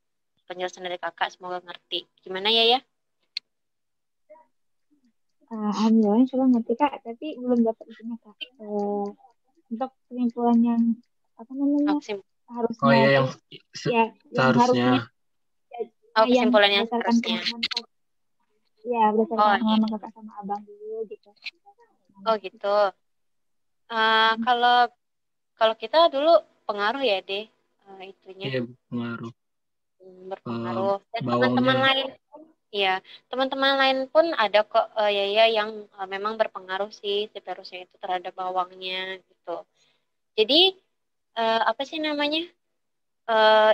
penjelasan dari kakak, semoga ngerti. Gimana ya? Alhamdulillah coba ngerti Kak, tapi belum dapat itunya Kak. Untuk kesimpulan yang apa namanya harusnya yang harusnya kesimpulan yang berdasarkan berdasarkan pengalaman kakak sama abang dulu gitu. Oh gitu. Kalau kita dulu pengaruh ya deh itunya. Iya, berpengaruh. Dan teman-teman lain, ya teman-teman lain pun ada kok yang memang berpengaruh sih Severusnya itu terhadap bawangnya gitu. Jadi apa sih namanya?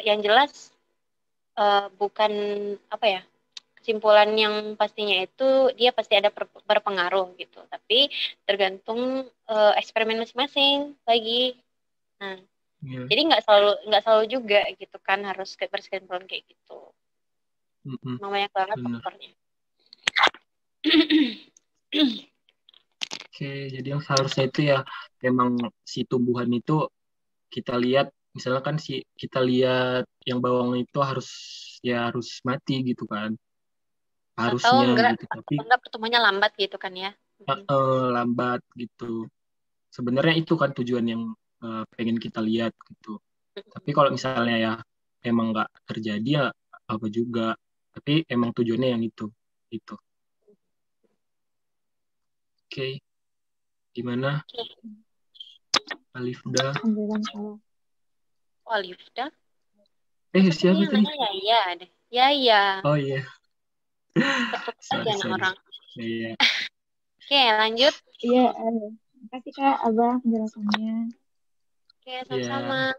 Yang jelas bukan apa ya? kesimpulan yang pastinya itu dia pasti ada berpengaruh gitu. Tapi tergantung eksperimen masing-masing lagi. Nah, Iya. jadi nggak selalu juga gitu kan harus berkesimpulan kayak gitu. Memang banyak banget Benar. faktornya. Oke, jadi yang seharusnya itu ya emang si tumbuhan itu kita lihat, misalnya kan kita lihat yang bawang itu harus mati gitu kan, Atau harusnya enggak, gitu. Tapi enggak pertumbuhannya lambat gitu kan ya. lambat gitu. Sebenarnya itu kan tujuan yang pengen kita lihat gitu. Tapi kalau misalnya ya emang nggak terjadi ya apa juga. Tapi emang tujuannya yang itu. Gitu. Oke. Gimana? Alifda. Oh, Alifda? Siapa yang tadi? nanya ya deh. Ya. Oh iya. Sorry. Orang. Iya. Oke, lanjut. Iya, makasih Kak Abah penjelasannya. Oke, sama-sama.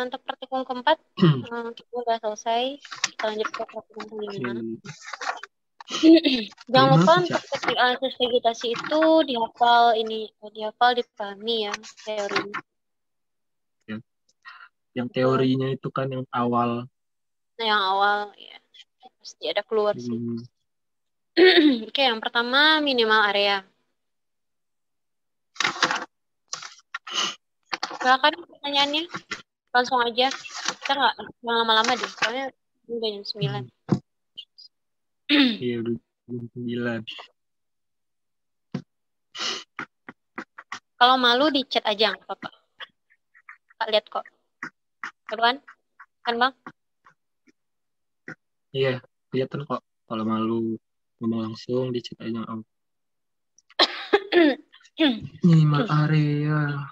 Untuk praktikum keempat, kita udah selesai. Kita lanjut ke praktikum kelima. Jangan lupa untuk analisis vegetasi itu dihafal, dipahami ya teorinya. Yang teorinya itu kan yang awal. Nah, yang awal ya pasti ada keluar sih. Oke, yang pertama minimal area. Silakan pertanyaannya. Langsung aja. Kita nggak lama-lama deh. Soalnya udah jam 9. Iya, udah jam 9. Kalau malu di chat aja nggak apa-apa. Kak lihat kok. Kan? Kan Bang? Iya, kelihatan kok. Kalau malu ngomong langsung di chat aja. Minimal area.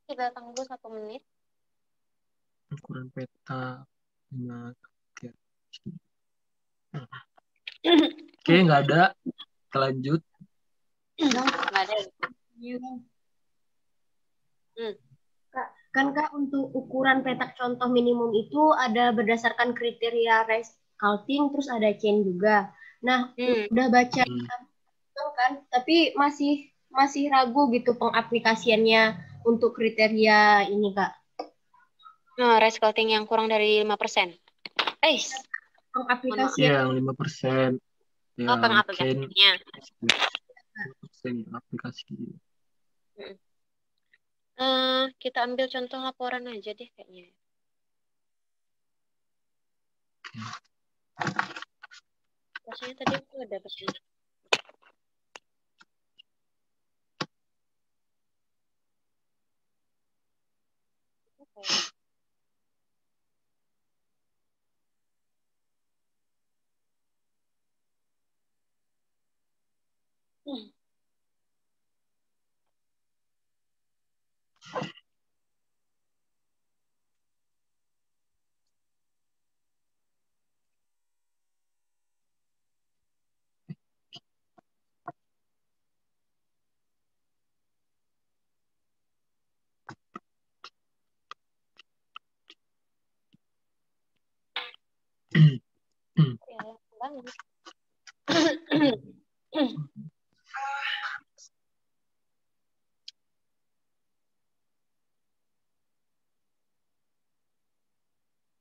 Kita tunggu 1 menit. Ukuran peta. Oke, nggak ada. Kita lanjut. Nggak ada. Kan Kak, untuk ukuran petak contoh minimum itu ada berdasarkan kriteria Resculpting, terus ada chain juga. Nah, udah baca kan, tapi masih ragu gitu pengaplikasiannya untuk kriteria ini Kak. Nah, Resculpting yang kurang dari 5%. Pengaplikasian. Yang 5%. Ya, pengaplikasiannya. 5% aplikasi. Kita ambil contoh laporan aja deh kayaknya. Rasanya tadi aku ada pesan.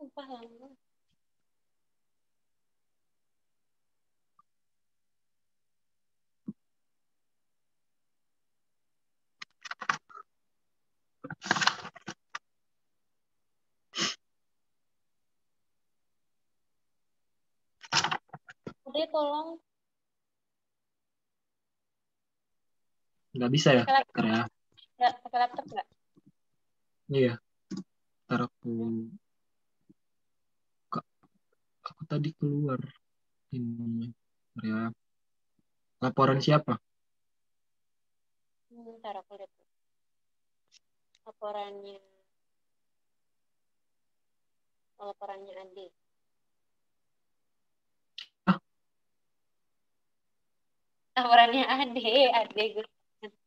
Sumpah lama. Udah tolong. Nggak bisa ya? Pakai laptop nggak? Iya. Ntar aku tadi keluar ini ya. Laporan siapa? Ntar aku lihat. Laporannya Ade. Laporannya Ade gue.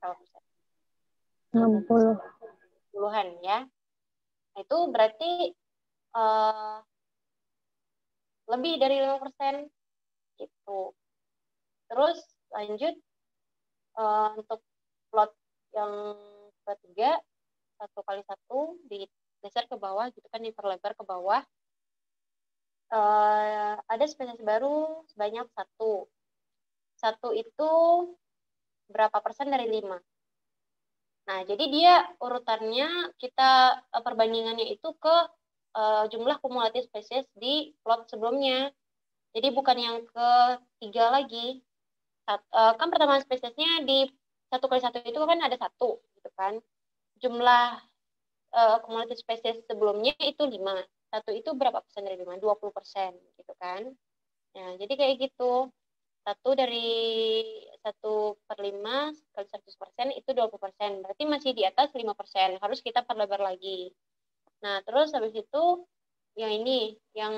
berapa persen? 60. Puluhan ya. Itu berarti lebih dari 5% gitu. Terus lanjut untuk plot yang ketiga, 1x1 digeser ke bawah gitu kan, diperlebar ke bawah. Ada spesies baru sebanyak 1. 1 itu berapa persen dari 5? Nah, jadi dia urutannya kita perbandingannya itu ke jumlah kumulatif spesies di plot sebelumnya. Jadi bukan yang ketiga lagi. Kan pertambahan spesiesnya di 1x1 itu kan ada 1 gitu kan. Jumlah kumulatif spesies sebelumnya itu 5. 1 itu berapa persen dari 5? 20% gitu kan. Nah, jadi kayak gitu. 1 dari 1/5 kali 100% itu 20%. Berarti masih di atas 5%. Harus kita perlebar lagi. Nah, terus habis itu yang ini, yang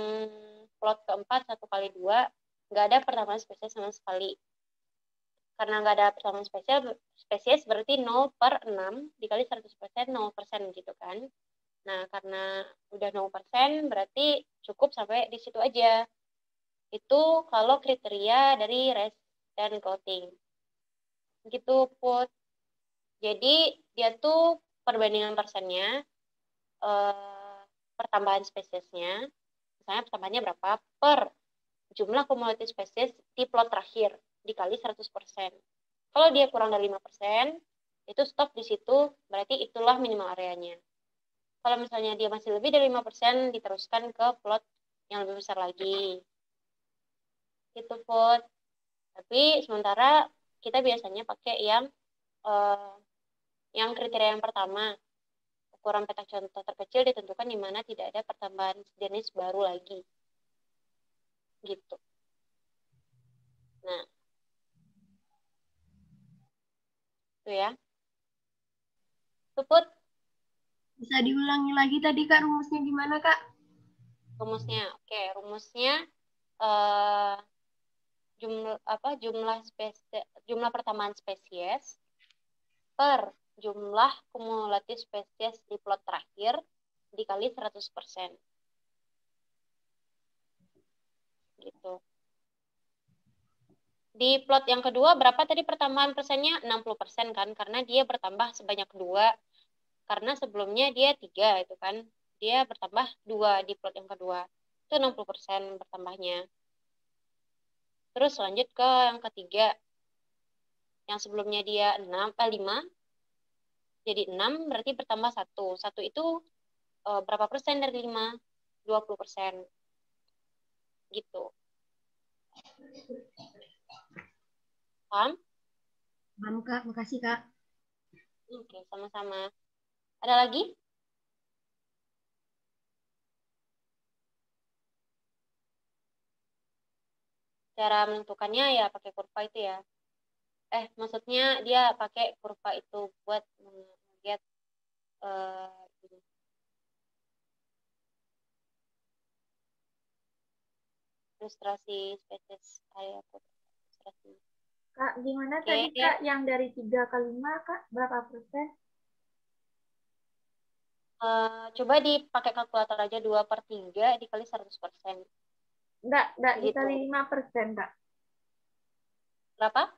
plot keempat 1x2, nggak ada pertambahan spesies sama sekali. Karena nggak ada pertambahan spesies berarti 0/6 dikali 100% 0% gitu kan. Nah, karena udah 0% berarti cukup sampai di situ aja. Itu kalau kriteria dari res dan coating. Gitu, Put. Jadi, dia tuh perbandingan persennya, pertambahan spesiesnya, misalnya pertambahannya berapa per jumlah kumulatif spesies di plot terakhir dikali 100%. Kalau dia kurang dari 5%, itu stop di situ, berarti itulah minimal areanya. Kalau misalnya dia masih lebih dari 5%, diteruskan ke plot yang lebih besar lagi. Gitu, Put. Tapi sementara kita biasanya pakai yang kriteria yang pertama. Ukuran petak contoh terkecil ditentukan di mana tidak ada pertambahan jenis baru lagi. Gitu. Nah, itu ya. Put. Bisa diulangi lagi tadi Kak, rumusnya gimana Kak? Rumusnya, oke, rumusnya jumlah pertambahan spesies per jumlah kumulatif spesies di plot terakhir dikali 100%. Gitu. Di plot yang kedua berapa tadi pertambahan persennya? 60% kan, karena dia bertambah sebanyak 2. Karena sebelumnya dia 3 itu kan. Dia bertambah 2 di plot yang kedua. Itu 60% bertambahnya. Terus lanjut ke yang ketiga. Yang sebelumnya dia 5. Jadi 6 berarti bertambah 1. 1 itu berapa persen dari 5? 20%. Gitu. Paham? Paham Kak, makasih Kak. Oke, sama-sama. Ada lagi? Cara menentukannya ya pakai kurva itu ya. Maksudnya dia pakai kurva itu buat melihat ilustrasi spesies area ilustrasi. Kak, gimana tadi Kak yang dari 3 ke 5 Kak? Berapa persen? Coba dipakai kalkulator aja 2/3 dikali 100%. Enggak gitu. dikali 5% Kak. Berapa?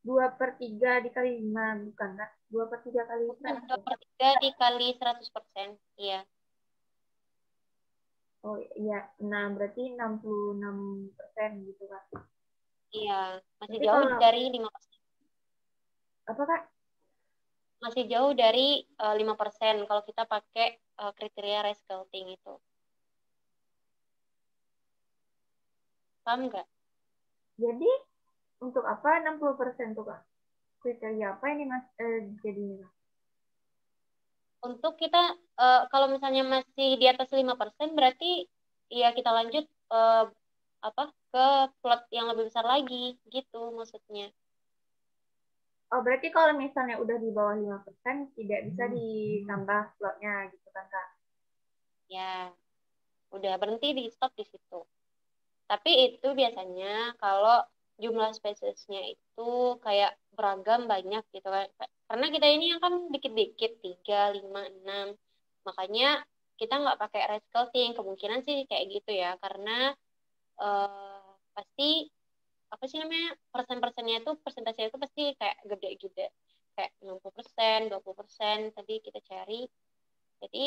2/3 dikali 5, bukan Kak? 2/3 kali 100. 2/3 dikali 100%, iya. Oh iya, nah berarti 66% gitu Kak. Iya, masih Tapi jauh dari 5%. Apa Kak? Masih jauh dari 5% kalau kita pakai kriteria resculpting itu. Paham nggak? Jadi untuk apa 60% tuh Kak? Kriteria apa ini Mas jadinya? Untuk kita kalau misalnya masih di atas 5% berarti ya kita lanjut ke plot yang lebih besar lagi gitu maksudnya. Oh, berarti kalau misalnya udah di bawah 5% tidak bisa ditambah plotnya gitu kan Kak? Ya. Udah berhenti di stop di situ. Tapi itu biasanya kalau jumlah spesiesnya itu kayak beragam banyak gitu kan. Karena kita ini kan dikit-dikit 3, 5, 6. Makanya kita nggak pakai rice counting. Kemungkinan sih kayak gitu ya. Karena pasti apa sih namanya persentasenya itu pasti kayak gede-gede. Kayak 60%, 20% tadi kita cari. Jadi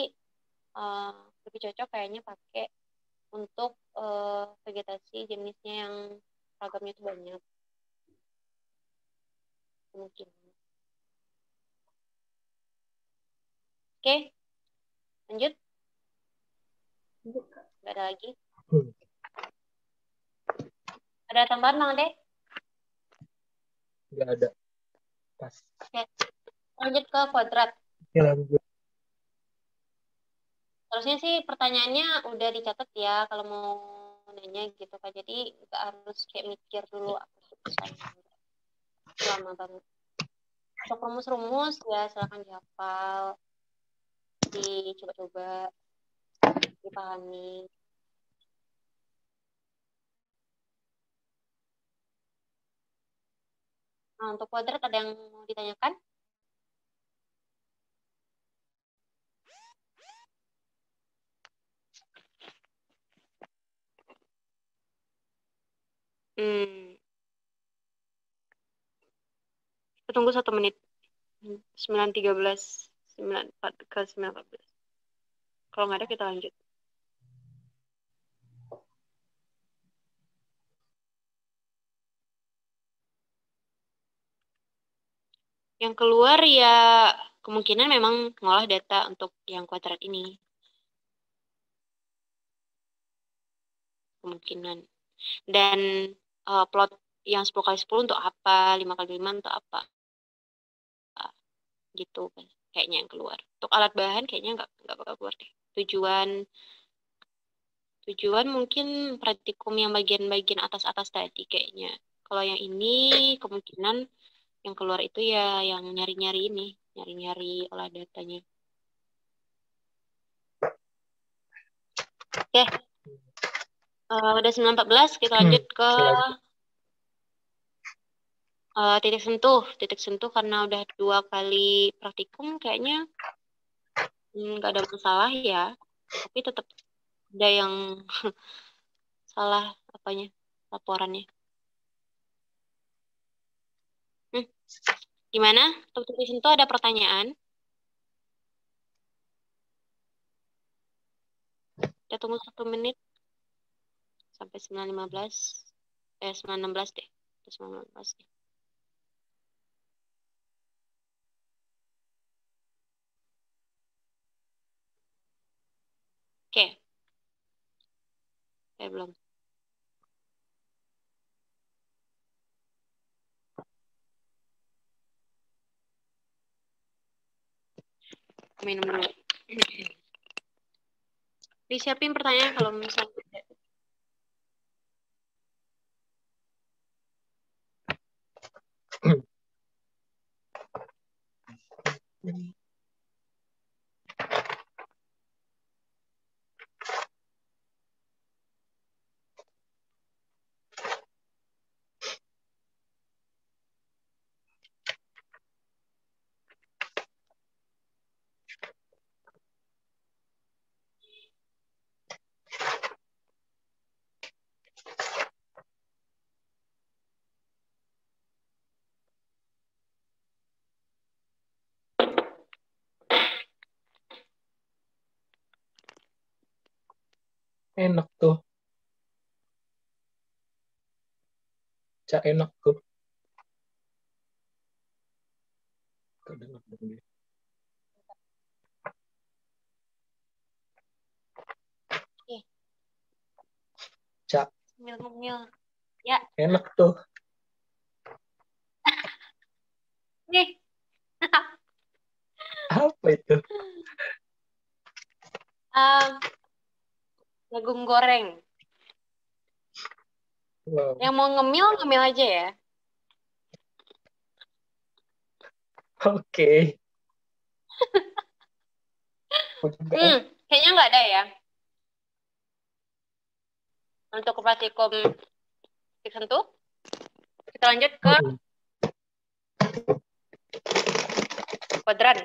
lebih cocok kayaknya pakai untuk vegetasi jenisnya yang ragamnya itu banyak. Mungkin. Oke, lanjut. Nggak ada lagi. Ada tambahan Bang Ade? Nggak ada. Pas. Oke. Lanjut ke kuadrat. Oke, lanjut. Terusnya sih pertanyaannya udah dicatat ya kalau mau nanya gitu kan. Jadi nggak harus kayak mikir dulu apa susahnya. Lama banget. Untuk rumus-rumus ya silakan dihafal, dicoba-coba, dipahami. Nah, untuk kuadrat ada yang mau ditanyakan? Tunggu 1 menit. 9.13, 94 ke 9.14. Kalau nggak ada kita lanjut. Yang keluar ya kemungkinan memang ngolah data untuk yang kuadrat ini. Kemungkinan. Dan plot yang 10x10 untuk apa, 5x5 untuk apa. Gitu kan. Kayaknya yang keluar. Untuk alat bahan kayaknya nggak bakal keluar deh. Tujuan mungkin praktikum yang bagian-bagian atas-atas tadi kayaknya. Kalau yang ini kemungkinan yang keluar itu ya yang nyari-nyari olah datanya. Oke. Udah 9.14, kita lanjut ke titik sentuh karena udah 2 kali praktikum kayaknya nggak ada masalah ya, tapi tetap ada yang salah laporannya. Gimana? Untuk titik sentuh ada pertanyaan? Kita tunggu 1 menit sampai 9.15, 9.16 deh, 9.16 deh. Oke. Belum. Minum dulu. Disiapin pertanyaan kalau misalnya tidak. Enak tuh. Cak enak tuh. Kedengar dong dia. Cak. Ngemil. Ya. Enak tuh. Nih. Apa itu? Jagung goreng. Wow. Yang mau ngemil aja ya. Oke. Kayaknya nggak ada ya. Untuk praktikum titik sentuh. lanjut ke kuadran.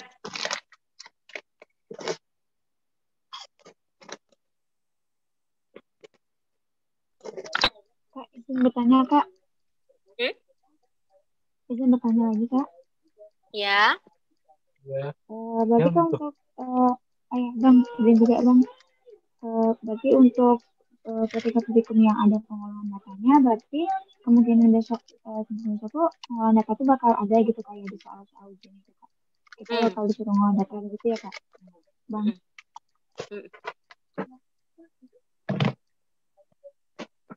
Kak, izin bertanya, Kak. Izin bertanya lagi, Kak. Ya. Berarti kan untuk Bang, izin juga Bang. Berarti untuk praktikum yang ada pengolahan datanya, berarti kemungkinan besok semester itu pengolahan data itu bakal ada gitu kayak di soal-soal ujian itu, Kak. Kita bakal disuruh ngolah data gitu ya, Kak. Bang.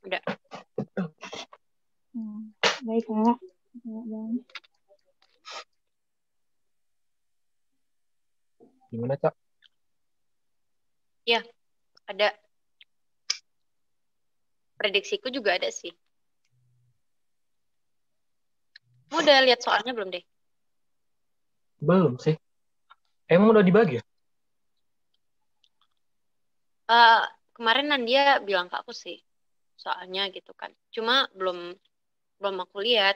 Udah. Baik, Kak. Bang. Gimana, Cak? Ya, ada. Prediksiku juga ada sih. Kamu udah lihat soalnya belum deh? Belum sih. Emang udah dibagi ya? Kemarin Nandia bilang ke aku sih soalnya gitu kan. Cuma belum aku lihat.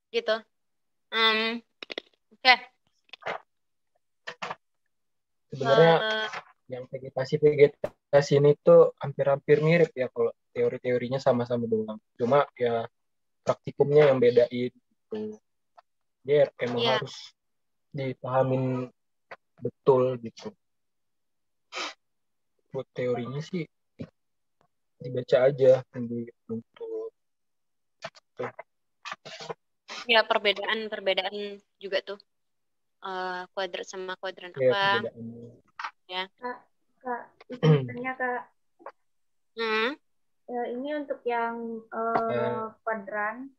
Gitu. Oke. Sebenarnya yang vegetasi ini tuh hampir-hampir mirip ya kalau teori-teorinya sama-sama doang. Cuma ya praktikumnya yang bedain gitu. Dia emang harus dipahamin betul gitu. Buat teorinya sih dibaca aja untuk ya perbedaan juga tuh kuadrat sama kuadran apa ya. Kak, izin Kak. Ini untuk yang kuadran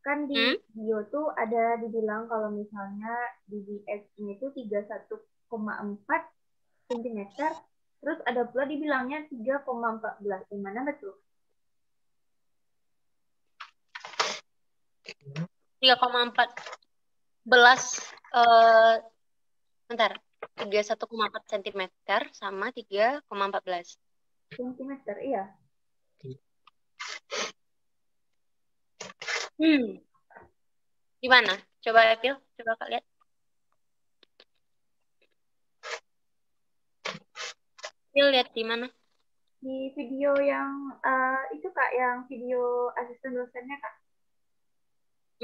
kan di video tuh ada dibilang kalau misalnya DBS ini tuh 31,4 cm, terus ada pula dibilangnya 3,14. Gimana betul? 3,14 bentar, 31,4 cm sama 3,14 cm, iya. Gimana? Coba Epil, coba Kak lihat. Epil lihat di mana? Di video yang itu Kak, yang video asisten dosennya Kak.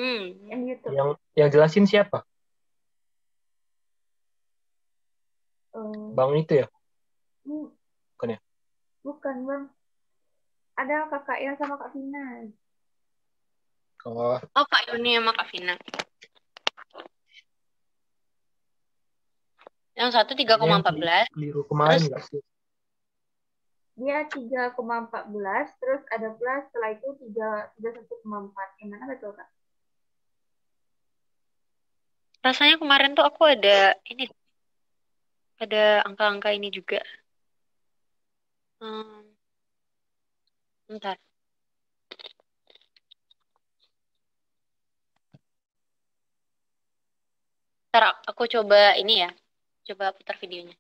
Yang YouTube. Yang jelasin siapa? Bang itu ya? Bukan ya? Bukan Bang. Ada kakak yang sama Kak Vina. Oh Kak Yuni sama Kak Vina. Yang satu 3,14. Keliru kemarin nggak sih? Dia 3,14, terus ada plus setelah itu 31,4. Gimana betul Kak? Rasanya kemarin tuh aku ada angka-angka ini juga. Bentar. Ntar aku coba ini ya. Coba putar videonya.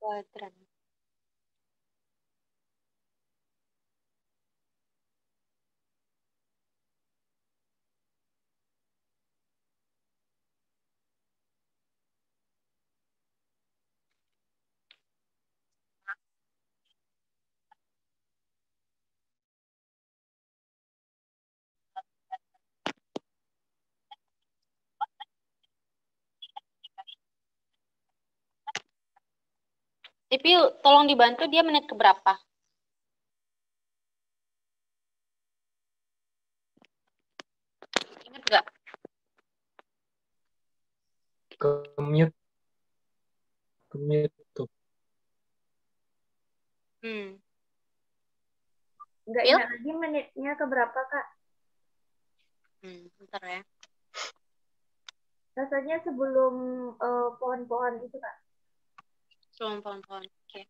Kuadran. Tapi tolong dibantu dia menit keberapa? Ingat nggak? Commute tuh. Nggak ingat lagi menitnya keberapa Kak? Bentar ya. Rasanya sebelum pohon-pohon itu Kak. Sebelum pohon-pohon. Oke.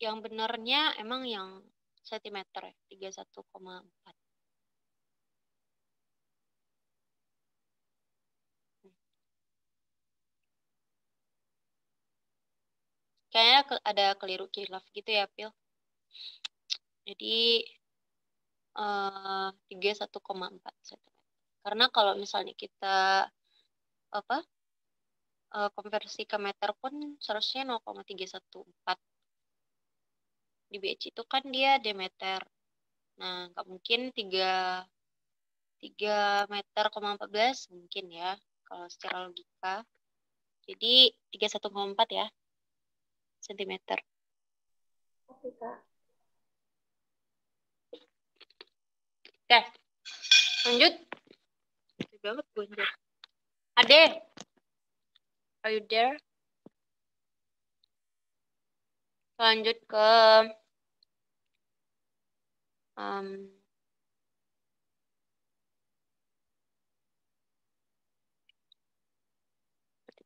yang benarnya emang yang sentimeter ya, 31,4. Kayaknya ada keliru kilaf gitu ya, Pil. Jadi 31,4 cm. Karena kalau misalnya kita konversi ke meter pun seharusnya 0,314. Di BH itu kan dia diameter. Nah, nggak mungkin 3 meter, 14 mungkin ya kalau secara logika. Jadi 31,4 ya sentimeter. Oke, Kak. Oke, lanjut. Banget gue. Ade, are you there? Lanjut ke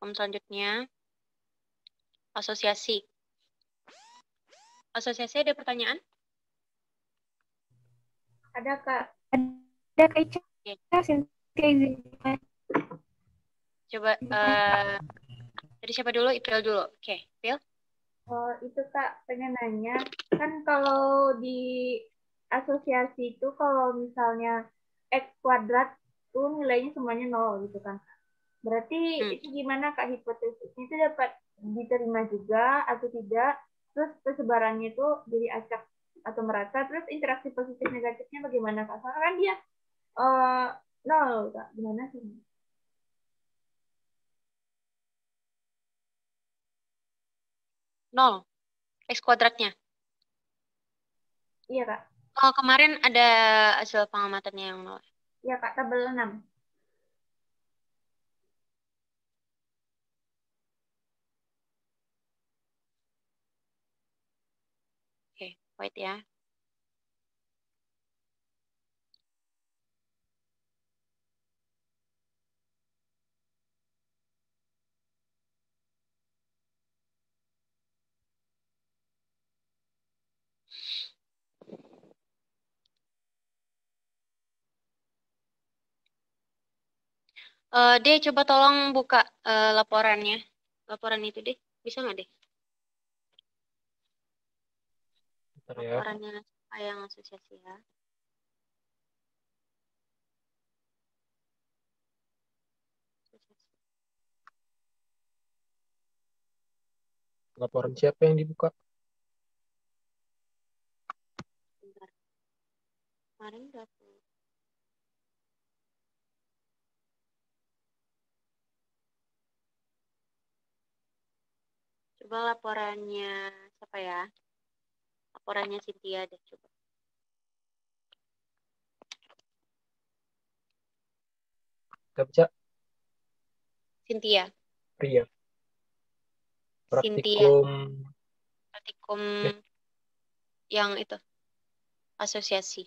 selanjutnya asosiasi. Asosiasi ada pertanyaan? Ada, Kak. Ada Kak Ica. Coba dari siapa dulu? Ipil dulu. Oke, Ipil. Oh, itu Kak, pengen nanya. Kan kalau di asosiasi itu kalau misalnya X kuadrat tuh nilainya semuanya 0 gitu kan. Berarti itu gimana Kak hipotesisnya itu dapat diterima juga atau tidak? Terus persebarannya itu jadi acak atau merata, terus interaksi positif negatifnya bagaimana Kak? Soalnya kan dia 0 Kak. Gimana sih? Nol. X kuadratnya. Iya Kak. Oh, kemarin ada hasil pengamatannya yang 0. Iya Kak, tabel 6. Oke, wait ya. Deh, coba tolong buka laporannya. Laporan itu deh. Bisa nggak deh? Laporannya yang asosiasi ya. Laporan siapa yang dibuka? Bentar. Kemarin udah tuh. Coba laporannya siapa ya? Laporannya Cynthia deh coba. Gak bisa. Cynthia. Pria. Cynthia. Praktikum. Praktikum yang itu. Asosiasi.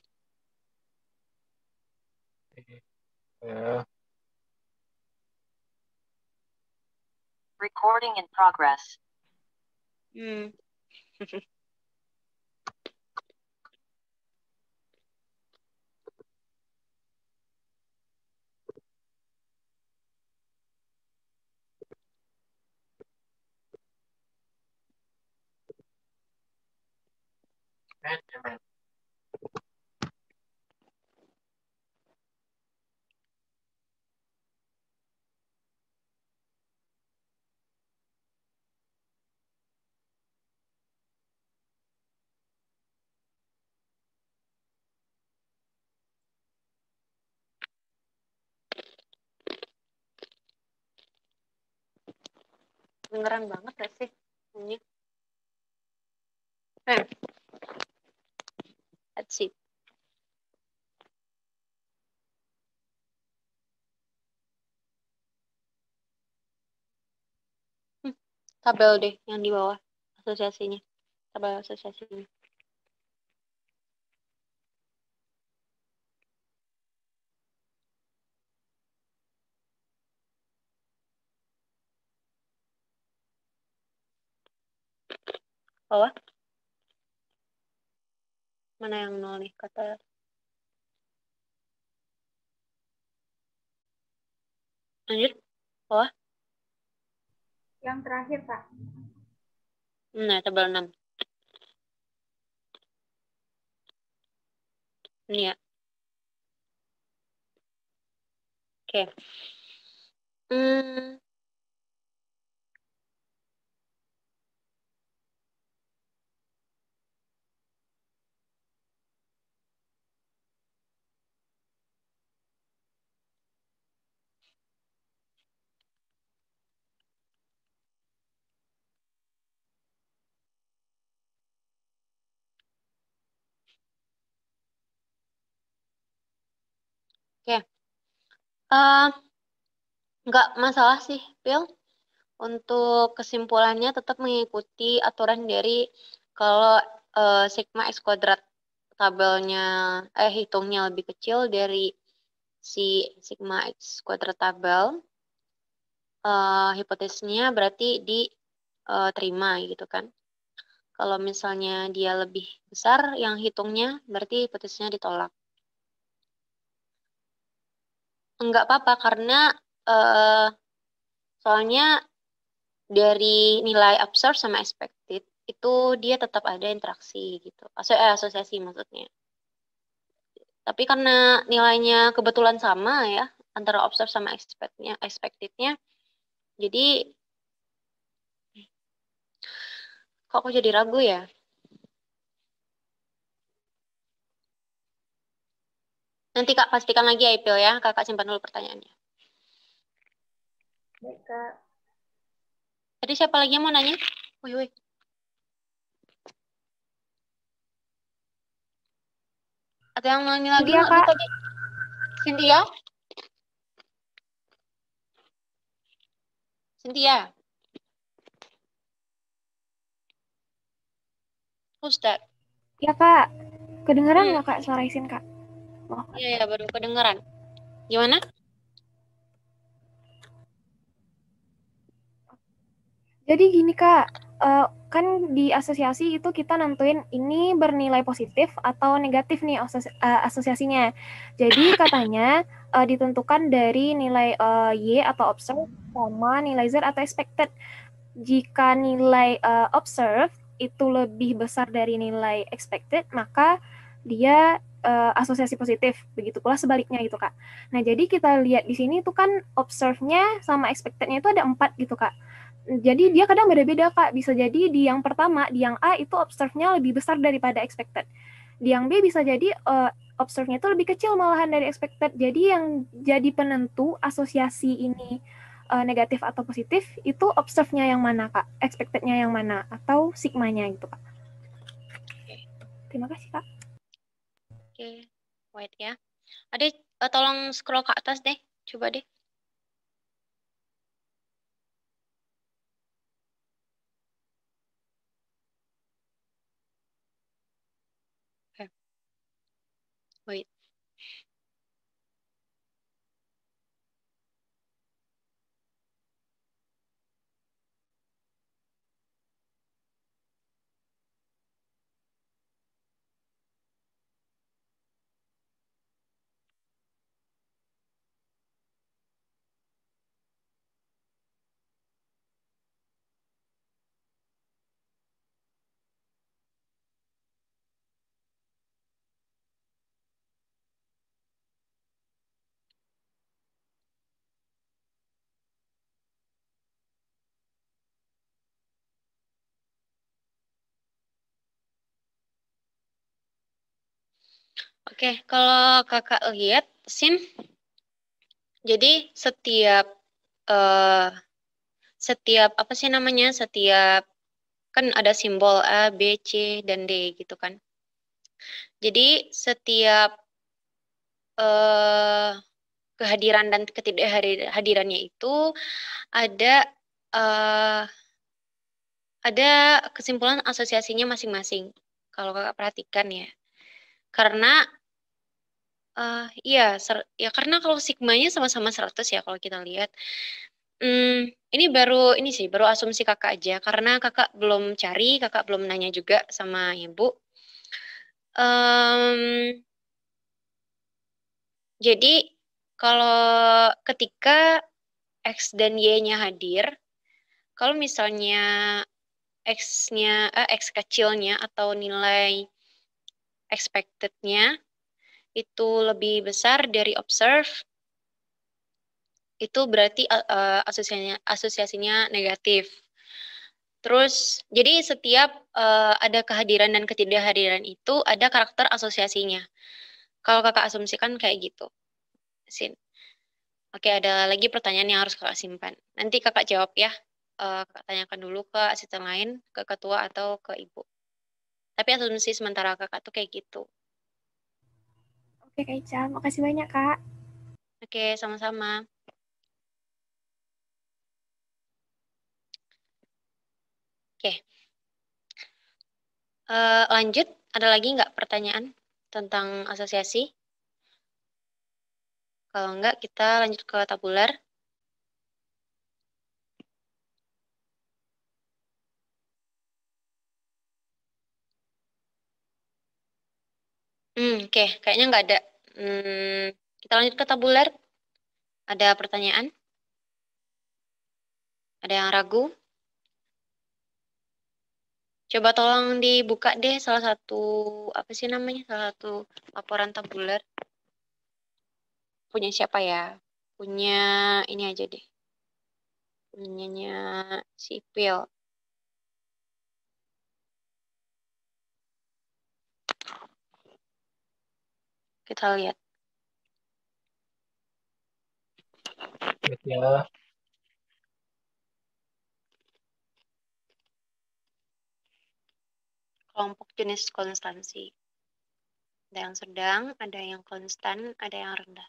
Recording in progress. Beneran banget gak sih ini? Let's see. Tabel deh yang di bawah asosiasinya. Tabel asosiasinya. Bawah. Mana yang 0 nih kata? Lanjut. Bawah. Yang terakhir, Kak. Nah, tabel 6. Ini ya. Oke. Oke. Nggak masalah sih, Phil. Untuk kesimpulannya tetap mengikuti aturan dari kalau sigma X kuadrat tabelnya, hitungnya lebih kecil dari si sigma X kuadrat tabel, hipotesisnya berarti diterima gitu kan. Kalau misalnya dia lebih besar yang hitungnya, berarti hipotesisnya ditolak. Enggak apa-apa karena soalnya dari nilai observed sama expected itu dia tetap ada interaksi gitu. Asosiasi maksudnya. Tapi karena nilainya kebetulan sama ya antara observed sama expected-nya, jadi kok aku jadi ragu ya? Nanti Kak pastikan lagi ya Ipil ya. Kakak simpan dulu pertanyaannya. Baik, Kak. Tadi siapa lagi yang mau nanya? Woi. Ada yang nanya lagi ya, Kak? tadi? Cynthia? Cynthia? Who's that? Ya, Kak. Kedengeran nggak, Kak? Suara Isin, Kak? Iya, baru kedengeran. Gimana? Jadi gini, Kak. Kan di asosiasi itu kita nentuin ini bernilai positif atau negatif nih asosiasinya. Jadi katanya ditentukan dari nilai Y atau observed sama nilai Z atau expected. Jika nilai observed itu lebih besar dari nilai expected, maka dia asosiasi positif. Begitu pula sebaliknya gitu, Kak. Nah, jadi kita lihat di sini itu kan observe-nya sama expected-nya itu ada 4 gitu, Kak. Jadi dia kadang beda-beda, Kak. Bisa jadi di yang pertama, di yang A itu observe-nya lebih besar daripada expected. Di yang B bisa jadi observe-nya itu lebih kecil malahan dari expected. Jadi yang jadi penentu asosiasi ini negatif atau positif, itu observe-nya yang mana, Kak? Expected-nya yang mana? Atau sigma-nya gitu, Kak. Terima kasih, Kak. Oke, wait ya. Adek, tolong scroll ke atas deh. Coba deh. Wait. Oke, kalau kakak lihat, Sin, jadi setiap apa sih namanya? Setiap kan ada simbol A, B, C, dan D gitu kan. Jadi setiap kehadiran dan ketidakhadirannya itu ada kesimpulan asosiasinya masing-masing. Kalau kakak perhatikan ya. Karena ya karena kalau sigmanya sama-sama 100 ya kalau kita lihat. Ini baru asumsi kakak aja karena kakak belum cari, kakak belum nanya juga sama ibu. Jadi kalau ketika X dan Y-nya hadir, kalau misalnya X kecilnya atau nilai expected-nya itu lebih besar dari observe, itu berarti asosiasinya negatif. Terus, jadi setiap ada kehadiran dan ketidakhadiran itu ada karakter asosiasinya. Kalau kakak asumsikan kayak gitu. Sin. Oke, ada lagi pertanyaan yang harus kakak simpan. Nanti kakak jawab ya. Kakak tanyakan dulu ke asisten lain, ke ketua atau ke ibu. Tapi asumsi sementara kakak tuh kayak gitu. Oke, Kak Ica. Makasih banyak, Kak. Oke, sama-sama. Oke. Lanjut, ada lagi nggak pertanyaan tentang asosiasi? Kalau nggak, kita lanjut ke tabular. Oke, kayaknya nggak ada. Kita lanjut ke tabular. Ada pertanyaan? Ada yang ragu? Coba tolong dibuka deh salah satu, apa sih namanya, salah satu laporan tabular. Punya siapa ya? Punya ini aja deh. Punyanya sipil. Kita lihat. Ya. Kelompok jenis konstansi. Ada yang sedang, ada yang konstan, ada yang rendah.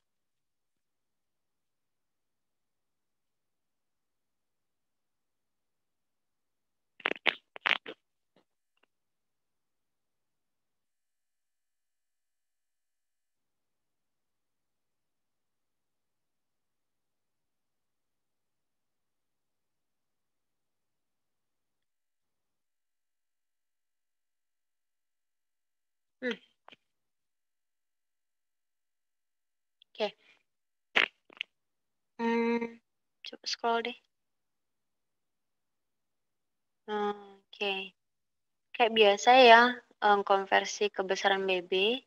Oke. Coba scroll deh. Oke. Kayak biasa ya, konversi kebesaran BB.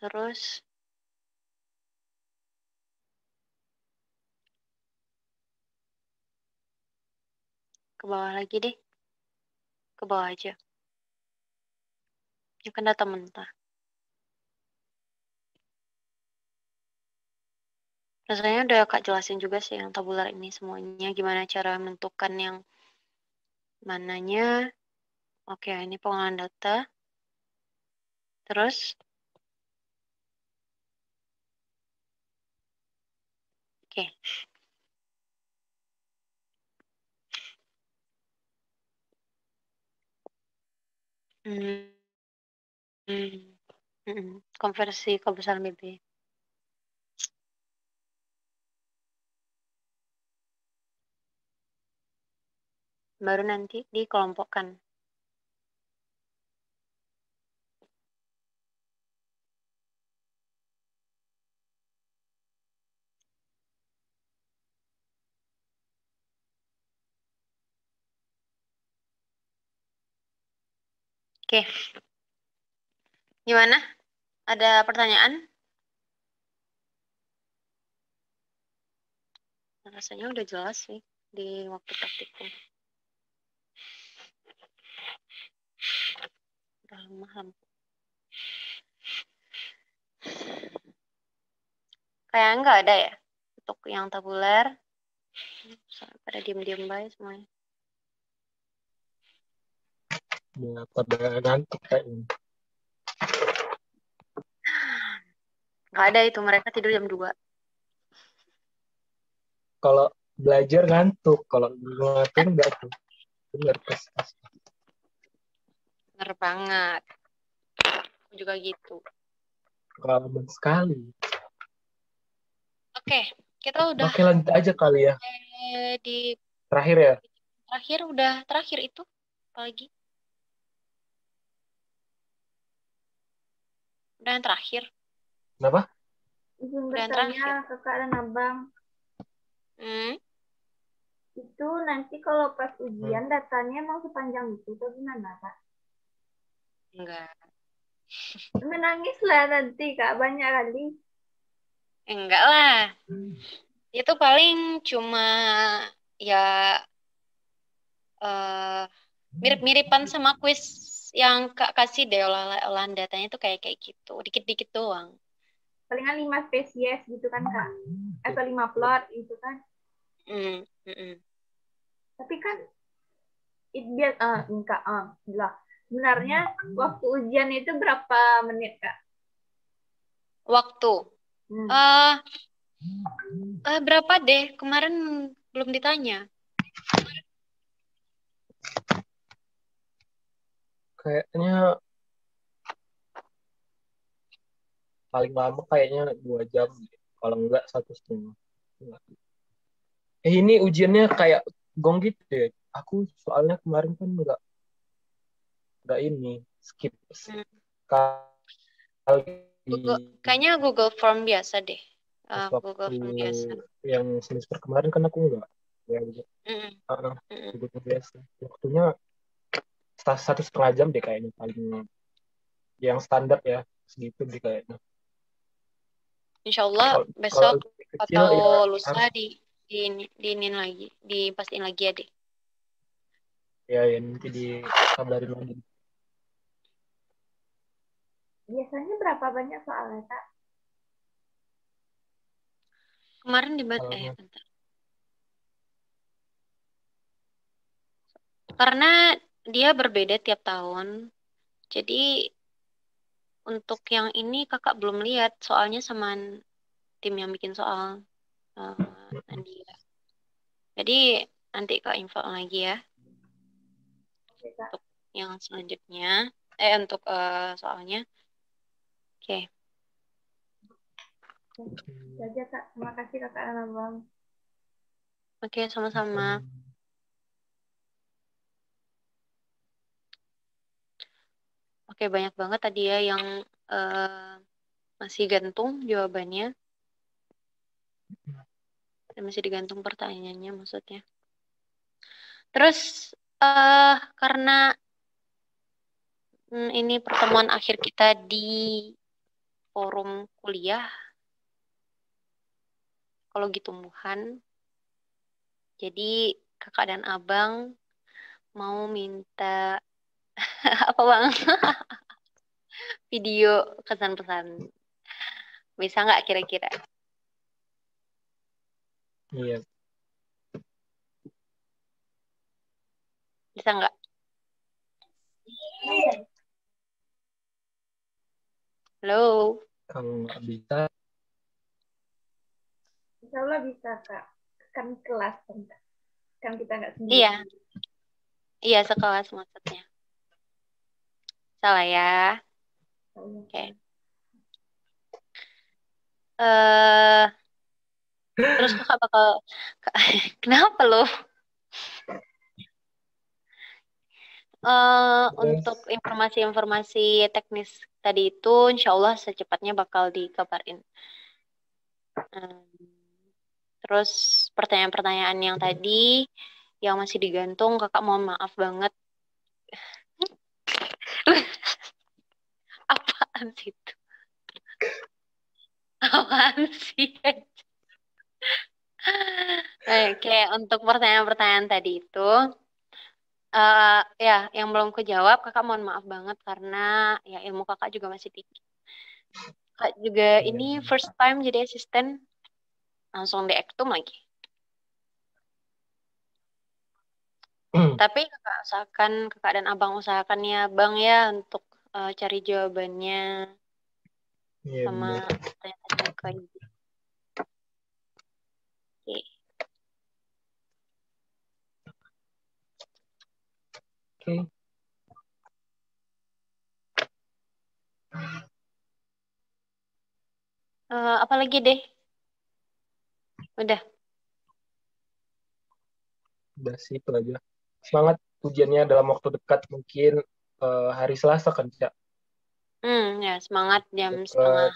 Terus ke bawah lagi deh. Ke bawah aja. Ini kan data mentah. Rasanya udah Kak jelasin juga sih yang tabular ini semuanya. Gimana cara menentukan yang mananya. Oke, ini pengolahan data. Terus. Oke. Konversi kebesaran BB. Baru nanti dikelompokkan. Oke. Gimana? Ada pertanyaan? Rasanya udah jelas sih di waktu praktikum. Udah lama. Kayak nggak ada ya untuk yang tabular. Pada diem-diem baik semuanya. Ya, pada ngantuk kayaknya. Nggak ada itu, mereka tidur jam 2. Kalau belajar ngantuk, kalau ngelakuin enggak tuh. Bener pas. Bener banget. Aku juga gitu. Pengalaman sekali. Oke, kita udah. Oke, lanjut aja kali ya. Di terakhir ya. Terakhir itu apalagi? Udah yang terakhir. Kenapa? Izin Udah yang bertanya kakak dan abang. Itu nanti kalau pas ujian datanya emang sepanjang itu atau gimana kak? Enggak. Menangis lah nanti kak, banyak kali. Enggak lah. Itu paling cuma ya mirip-miripan sama kuis yang Kak kasih deh, olahan datanya tuh kayak gitu, dikit-dikit doang. Palingan 5 spesies gitu kan kak, atau 5 plot gitu kan. Tapi kan enggak lah. Sebenarnya waktu ujian itu berapa menit kak? Waktu berapa deh? Kemarin belum ditanya. Kayaknya paling lama kayaknya 2 jam. Kalau enggak 1,5. Ini ujiannya kayak gong gitu deh. Aku soalnya kemarin kan enggak ini skip kayaknya Google Form biasa deh. Google Form biasa. Yang semester kemarin kan aku enggak. Google biasa. Waktunya 1,5 jam deh kayaknya paling. Yang standar ya segitu deh kayaknya. Insya Allah besok kecil, atau lusa diinin lagi, dipastiin lagi ya deh. Ya nanti dikabarin lagi. Biasanya berapa banyak soalnya kak? Kemarin bentar. Karena dia berbeda tiap tahun. Jadi untuk yang ini kakak belum lihat soalnya sama tim yang bikin soal Nadia. Jadi nanti kak info lagi ya. Untuk yang selanjutnya untuk soalnya. Oke. Saja kak, terima kasih kakak dan abang. Oke, sama-sama. Oke, banyak banget tadi ya yang masih gantung jawabannya. Dan masih digantung pertanyaannya maksudnya. Terus karena ini pertemuan akhir kita di forum kuliah ekologi tumbuhan. Jadi kakak dan abang mau minta apa bang? Video kesan-pesan. Bisa nggak kira-kira? Iya. Bisa nggak? Halo? Kalau nggak bisa. Insya Allah bisa kak. Kan kelas kan kita nggak sendiri. Iya. Iya sekelas maksudnya. Salah ya. Oke. Terus kakak bakal kenapa lo? Untuk informasi-informasi teknis tadi itu insya Allah secepatnya bakal dikabarin. Terus pertanyaan-pertanyaan yang tadi yang masih digantung kakak mohon maaf banget. Apaan sih itu? Apaan sih? Oke, untuk pertanyaan-pertanyaan tadi itu ya yang belum kejawab kakak mohon maaf banget karena ya ilmu kakak juga masih tinggi. Kak juga ini first time jadi asisten langsung diektum lagi. Tapi kakak dan abang usahakan ya bang ya untuk cari jawabannya sama pertanyaan ke ibu. Oke. Apa lagi deh? Udah sih itu aja. Semangat ujiannya dalam waktu dekat mungkin hari Selasa kan Cak? Ya semangat jam Dapat, setengah.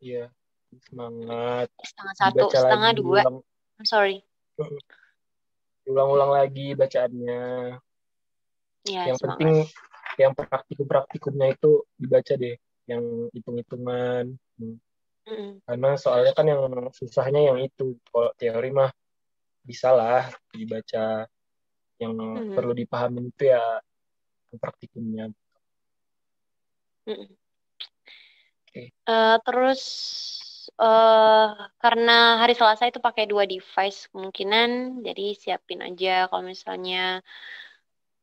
iya, semangat. Setengah satu, Dibaca setengah lagi, dua. I'm sorry. ulang-ulang lagi bacaannya. Ya Yang semangat. penting yang praktikumnya itu dibaca deh, yang hitung-hitungan. Karena soalnya kan yang susahnya yang itu. Kalau teori mah bisa lah dibaca. Yang perlu dipahamin itu ya praktikumnya. Okay. Terus karena hari Selasa itu pakai 2 device kemungkinan, jadi siapin aja kalau misalnya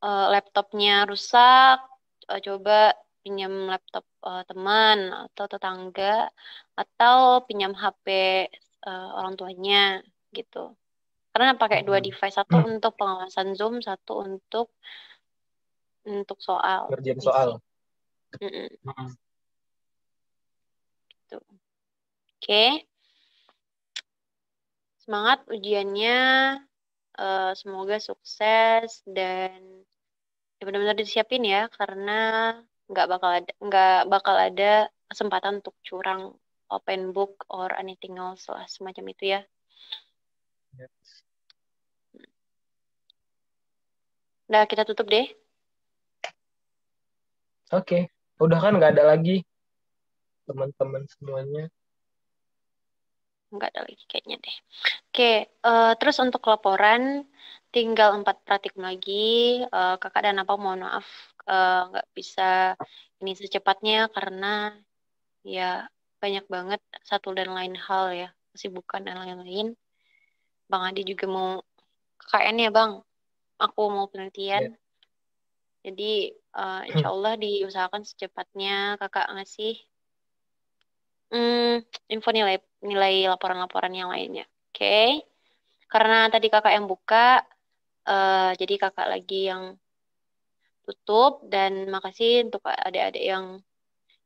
laptopnya rusak, coba pinjam laptop teman atau tetangga, atau pinjam HP orang tuanya gitu. Karena pakai 2 device, satu untuk pengawasan Zoom, satu untuk soal. Ngerjain soal. Gitu. Oke. Semangat ujiannya, semoga sukses dan ya benar-benar disiapin ya, karena nggak bakal ada kesempatan untuk curang open book or anything else lah semacam itu ya. Udah, kita tutup deh. Oke. Udah kan nggak ada lagi teman-teman semuanya. Nggak ada lagi kayaknya deh. Oke, terus untuk laporan tinggal 4 praktikum lagi. Kakak dan apa mohon maaf nggak bisa ini secepatnya karena ya banyak banget satu dan lain hal ya, kesibukan dan lain-lain. Bang Adi juga mau KKN ya Bang, aku mau penelitian. Jadi insya Allah diusahakan secepatnya kakak ngasih info nilai laporan-laporan yang lainnya. Oke. Karena tadi kakak yang buka, jadi kakak lagi yang tutup, dan makasih untuk adik-adik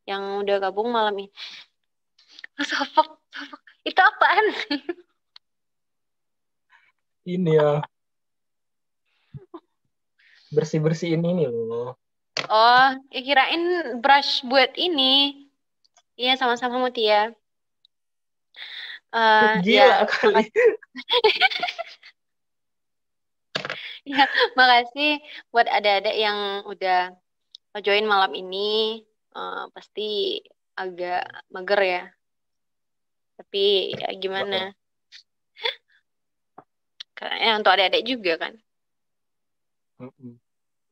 yang udah gabung malam ini. Sofok. Itu apaan sih? Ini ya. Bersih-bersihin ini loh. Oh, kirain brush buat ini. Iya, sama-sama Mutia. Gila kali. Ya, makasih buat adik-adik yang udah join malam ini. Pasti agak mager ya. Tapi ya gimana? Karena untuk adik-adik juga kan.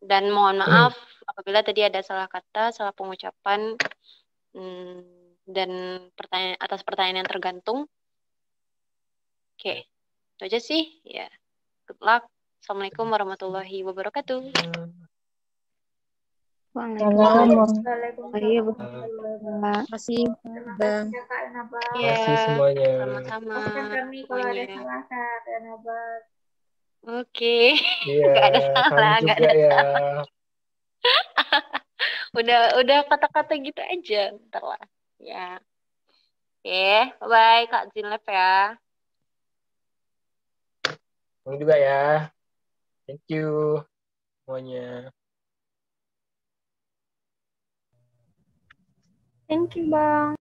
Dan mohon maaf apabila tadi ada salah kata, salah pengucapan, dan atas pertanyaan yang tergantung. Oke, itu aja sih. Ya, good luck. Assalamualaikum warahmatullahi wabarakatuh. Waalaikumsalam. Terima kasih semuanya. Sama-sama. Kami kalau ada salah Kak Nabak. Oke. Iya, nggak ada salah, nggak ada ya. salah. udah kata-kata gitu aja, ntar lah. Ya. Oke, bye Kak Zinlev ya. Kamu juga ya. Thank you semuanya. Thank you, Bang.